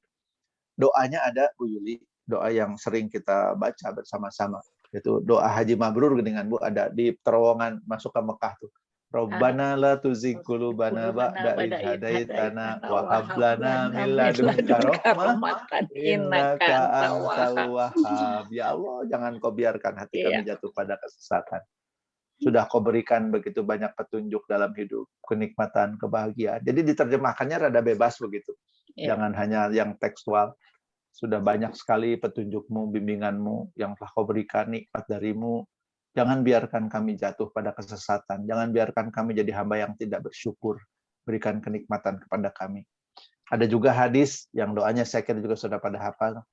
S2: Doanya ada, Bu Yuli. doa yang sering kita baca bersama-sama. Itu doa haji mabrur dengan Bu ada di terowongan masuk ke Mekah tuh. Rabbana la tuzigh qulubana ba'da idh hadaitana wa hab lana min ladunka rahmah innaka antal wahhab. Ya Allah, jangan kau biarkan hati kami jatuh pada kesesatan. Sudah kau berikan begitu banyak petunjuk dalam hidup, kenikmatan, kebahagiaan. Jadi diterjemahkannya rada bebas begitu. Jangan hanya yang tekstual. Sudah banyak sekali petunjukmu, bimbinganmu yang telah kau berikan, nikmat darimu. Jangan biarkan kami jatuh pada kesesatan. Jangan biarkan kami jadi hamba yang tidak bersyukur. Berikan kenikmatan kepada kami. Ada juga hadis yang doanya saya kira juga sudah pada hafal.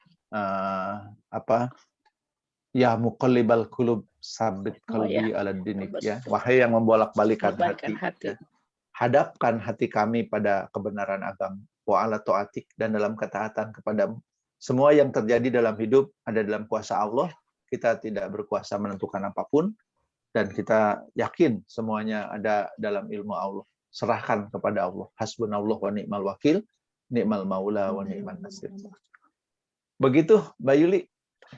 S2: Ya muqallibal qulub sabit qalbi ala dinik, ya. Wahai yang membolak-balikan hati. Ya. Hadapkan hati kami pada kebenaran agama. Wa ala ta'atik, dan dalam ketaatan kepadamu. Semua yang terjadi dalam hidup ada dalam kuasa Allah. Kita tidak berkuasa menentukan apapun, dan kita yakin semuanya ada dalam ilmu Allah. Serahkan kepada Allah. Hasbunallah wa ni'mal wakil, ni'mal maula wa ni'man nasir. Begitu, Mbak Yuli.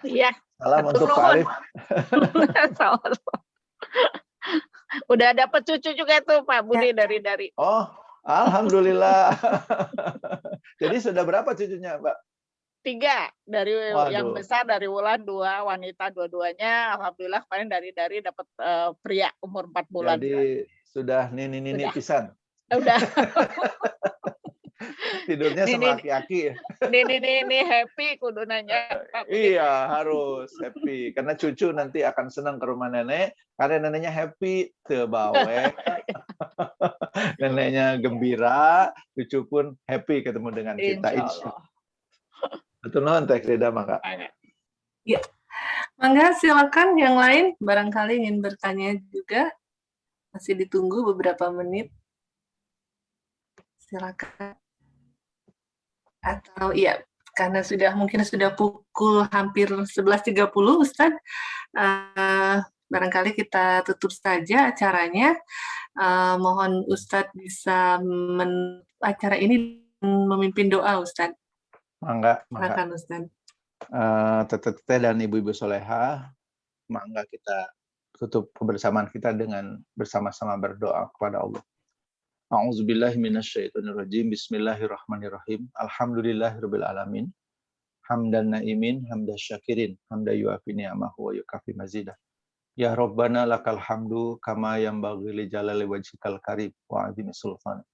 S4: Iya.
S2: Salam untuk Pak Arif.
S4: Udah dapat cucu juga tuh Pak Budi dari.
S2: Oh, alhamdulillah. Jadi sudah berapa cucunya, Mbak?
S4: 3 dari yang besar dari Wulan, 2 wanita dua-duanya. Alhamdulillah kemarin dari dapat pria umur 4 bulan.
S2: Jadi sudah nini pisan.
S4: Udah.
S2: Tidurnya sama aki-aki.
S4: Ini happy kudu nanya.
S2: Iya, harus happy karena cucu nanti akan senang ke rumah nenek karena neneknya happy teu bawe. Neneknya gembira, cucu pun happy ketemu dengan kita. Insyaallah. Betul non Teh Rida mangga.
S1: Ya. Mangga silakan yang lain barangkali ingin bertanya juga. Masih ditunggu beberapa menit. Silakan. Atau iya, karena mungkin sudah pukul hampir 11.30 Ustadz. Barangkali kita tutup saja acaranya. Mohon Ustadz bisa acara ini memimpin doa Ustadz.
S2: Mangga.
S1: Silakan Ustaz.
S2: Teteh dan ibu-ibu soleha, mangga kita tutup kebersamaan kita dengan bersama-sama berdoa kepada Allah. A'udzubillahi minasyaitonirrajim. Bismillahirrahmanirrahim. Alhamdulillahirabbil alamin. Hamdan naimin, hamda syakirin, hamda yuafi ni'amahu wa yukafi mazidah. Ya Rabbana lakal hamdu kama yanbaghi li jalali wajhikal karim wa 'azimi sultan.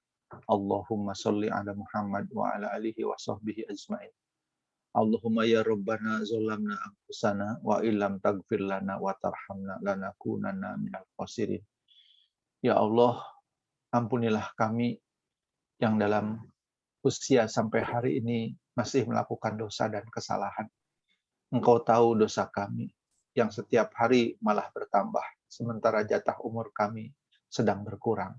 S2: Allahumma sholli ala Muhammad wa ala alihi wa sahbihi ajma'in. Allahumma ya Rabbana zalamna anfusana wa illam taghfir lana wa tarhamna lanakunanna minal khasirin. Ya Allah, ampunilah kami yang dalam usia sampai hari ini masih melakukan dosa dan kesalahan. Engkau tahu dosa kami yang setiap hari malah bertambah, sementara jatah umur kami sedang berkurang.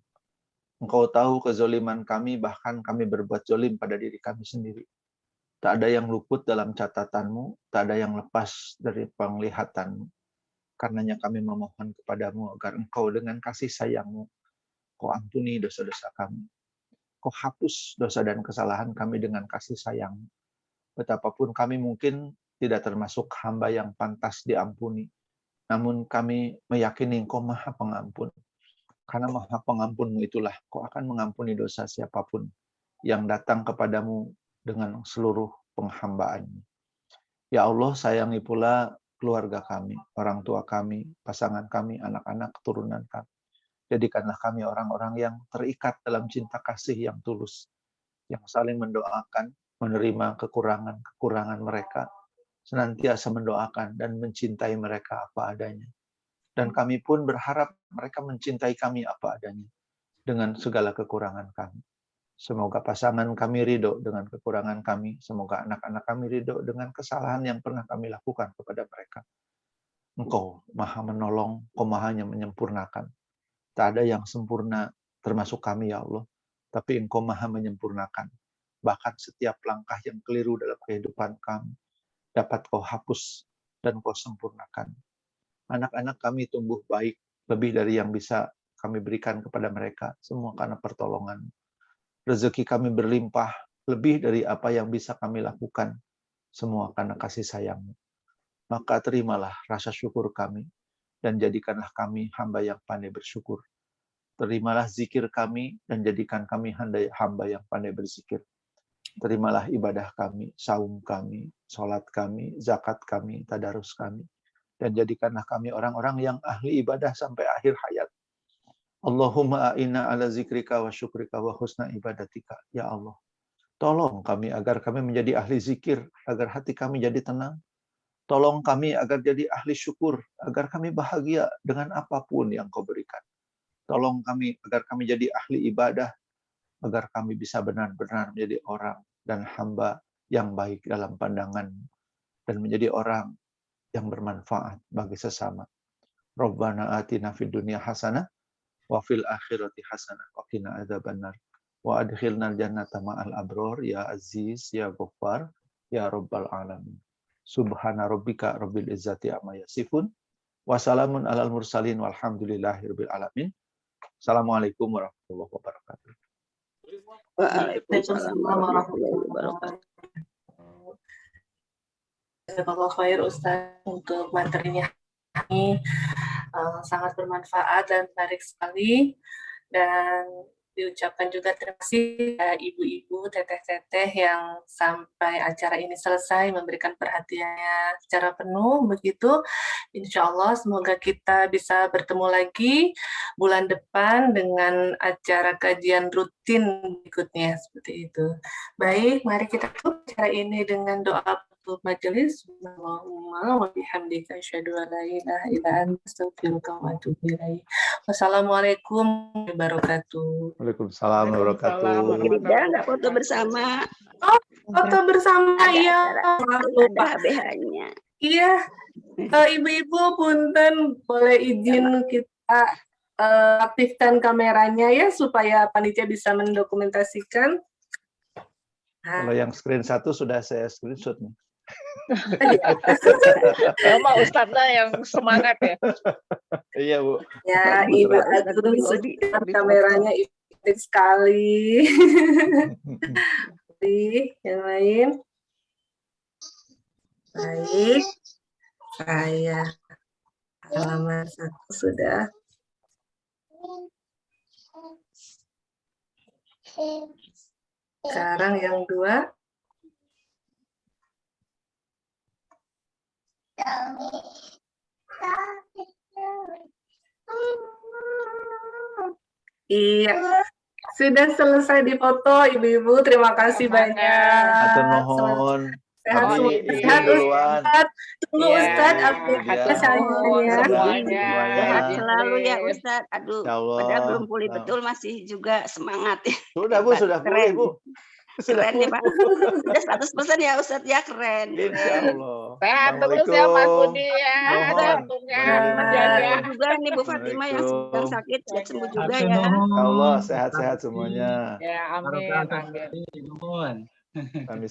S2: Engkau tahu kezoliman kami, bahkan kami berbuat zolim pada diri kami sendiri. Tak ada yang luput dalam catatanmu, tak ada yang lepas dari penglihatanmu. Karenanya kami memohon kepadamu agar engkau dengan kasih sayangmu, kau ampuni dosa-dosa kami. Kau hapus dosa dan kesalahan kami dengan kasih sayangmu. Betapapun kami mungkin tidak termasuk hamba yang pantas diampuni, namun kami meyakini engkau maha pengampun. Karena maha pengampunmu itulah kau akan mengampuni dosa siapapun yang datang kepadamu dengan seluruh penghambaanmu. Ya Allah, sayangi pula keluarga kami, orang tua kami, pasangan kami, anak-anak, keturunan kami. Jadikanlah kami orang-orang yang terikat dalam cinta kasih yang tulus, yang saling mendoakan, menerima kekurangan mereka, senantiasa mendoakan dan mencintai mereka apa adanya. Dan kami pun berharap mereka mencintai kami apa adanya dengan segala kekurangan kami. Semoga pasangan kami ridho dengan kekurangan kami. Semoga anak-anak kami ridho dengan kesalahan yang pernah kami lakukan kepada mereka. Engkau maha menolong, Engkau maha menyempurnakan. Tak ada yang sempurna termasuk kami ya Allah. Tapi Engkau maha menyempurnakan. Bahkan setiap langkah yang keliru dalam kehidupan kami dapat Kau hapus dan Kau sempurnakan. Anak-anak kami tumbuh baik, lebih dari yang bisa kami berikan kepada mereka, semua karena pertolongan. Rezeki kami berlimpah, lebih dari apa yang bisa kami lakukan, semua karena kasih sayang-Mu. Maka terimalah rasa syukur kami, dan jadikanlah kami hamba yang pandai bersyukur. Terimalah zikir kami, dan jadikan kami hamba yang pandai berzikir. Terimalah ibadah kami, saum kami, sholat kami, zakat kami, tadarus kami. Dan jadikanlah kami orang-orang yang ahli ibadah sampai akhir hayat. Allahumma a'inna ala zikrika wa syukrika wa husna ibadatika. Ya Allah, tolong kami agar kami menjadi ahli zikir, agar hati kami jadi tenang. Tolong kami agar jadi ahli syukur, agar kami bahagia dengan apapun yang Kau berikan. Tolong kami agar kami jadi ahli ibadah, agar kami bisa benar-benar menjadi orang dan hamba yang baik dalam pandangan, dan menjadi orang yang bermanfaat bagi sesama. Rabbana atina fid dunya hasanah wa fil akhirati hasanah wa qina adzabannar wa adkhilnal jannata ma'al abror ya aziz ya ghaffar ya rabbal alamin. Subhana rabbika rabbil izzati amma yasifun wa salamun alal mursalin walhamdulillahi rabbil alamin. Assalamualaikum warahmatullahi wabarakatuh.
S1: Waalaikumsalam warahmatullahi wabarakatuh. Jazakallahu khair Ustaz untuk materinya ini sangat bermanfaat dan menarik sekali, dan diucapkan juga terima kasih ibu-ibu, teteh-teteh yang sampai acara ini selesai memberikan perhatiannya secara penuh begitu. Insya Allah semoga kita bisa bertemu lagi bulan depan dengan acara kajian rutin berikutnya seperti itu. Baik, mari kita tutup acara ini dengan doa majelis. Allahumma wa bihamdika asyhadu an la ilaha illa anta astaghfiruka wa atubu ilaik. Wassalamualaikum warahmatullahi wabarakatuh.
S2: Waalaikumsalam warahmatullahi wabarakatuh.
S6: Tidak, nggak foto bersama.
S1: Foto bersama ya.
S6: Ada HBH-nya.
S1: Iya. Ibu-ibu punten boleh izin kita aktifkan kameranya ya supaya panitia bisa mendokumentasikan.
S2: Kalau yang screen 1 sudah saya screenshot nih.
S4: Sama Ustaznya yang semangat ya.
S2: Iya Bu.
S1: Ya, Ibu Agung kameranya efektif sekali. Yang lain. Baik. Saya halaman 1 sudah. Sekarang yang 2. Iya, sudah selesai difoto Ibu-ibu. Terima kasih banyak.
S2: Atur nuhun.
S1: Sehat
S2: Abi,
S1: semua.
S2: izin
S1: Sehat
S2: duluan.
S1: Ustaz. Tunggu
S4: Iya,
S1: Ustaz update
S2: iya.
S1: saya.
S4: Semuanya.
S6: Sehat selalu ya Ustadz. Aduh,
S2: Insya Allah.
S6: padahal belum pulih betul, masih juga semangat ya.
S2: Sudah Bu,
S6: Hebat,
S2: sudah pulih
S6: keren.
S2: Bu. Sudah
S6: Keren ya Pak. Sudah 100% ya Ustadz ya, keren.
S2: Insya Allah.
S4: Sehat terus ya Mas Budi ya.
S2: Mohon.
S4: Jantungnya
S2: Mohon.
S4: menjaga.
S6: Juga nih Bu Fatimah yang sedang sakit, cepat sembuh juga ya.
S2: Insya Allah sehat-sehat semuanya.
S4: Ya, amin. Amin.
S2: Kami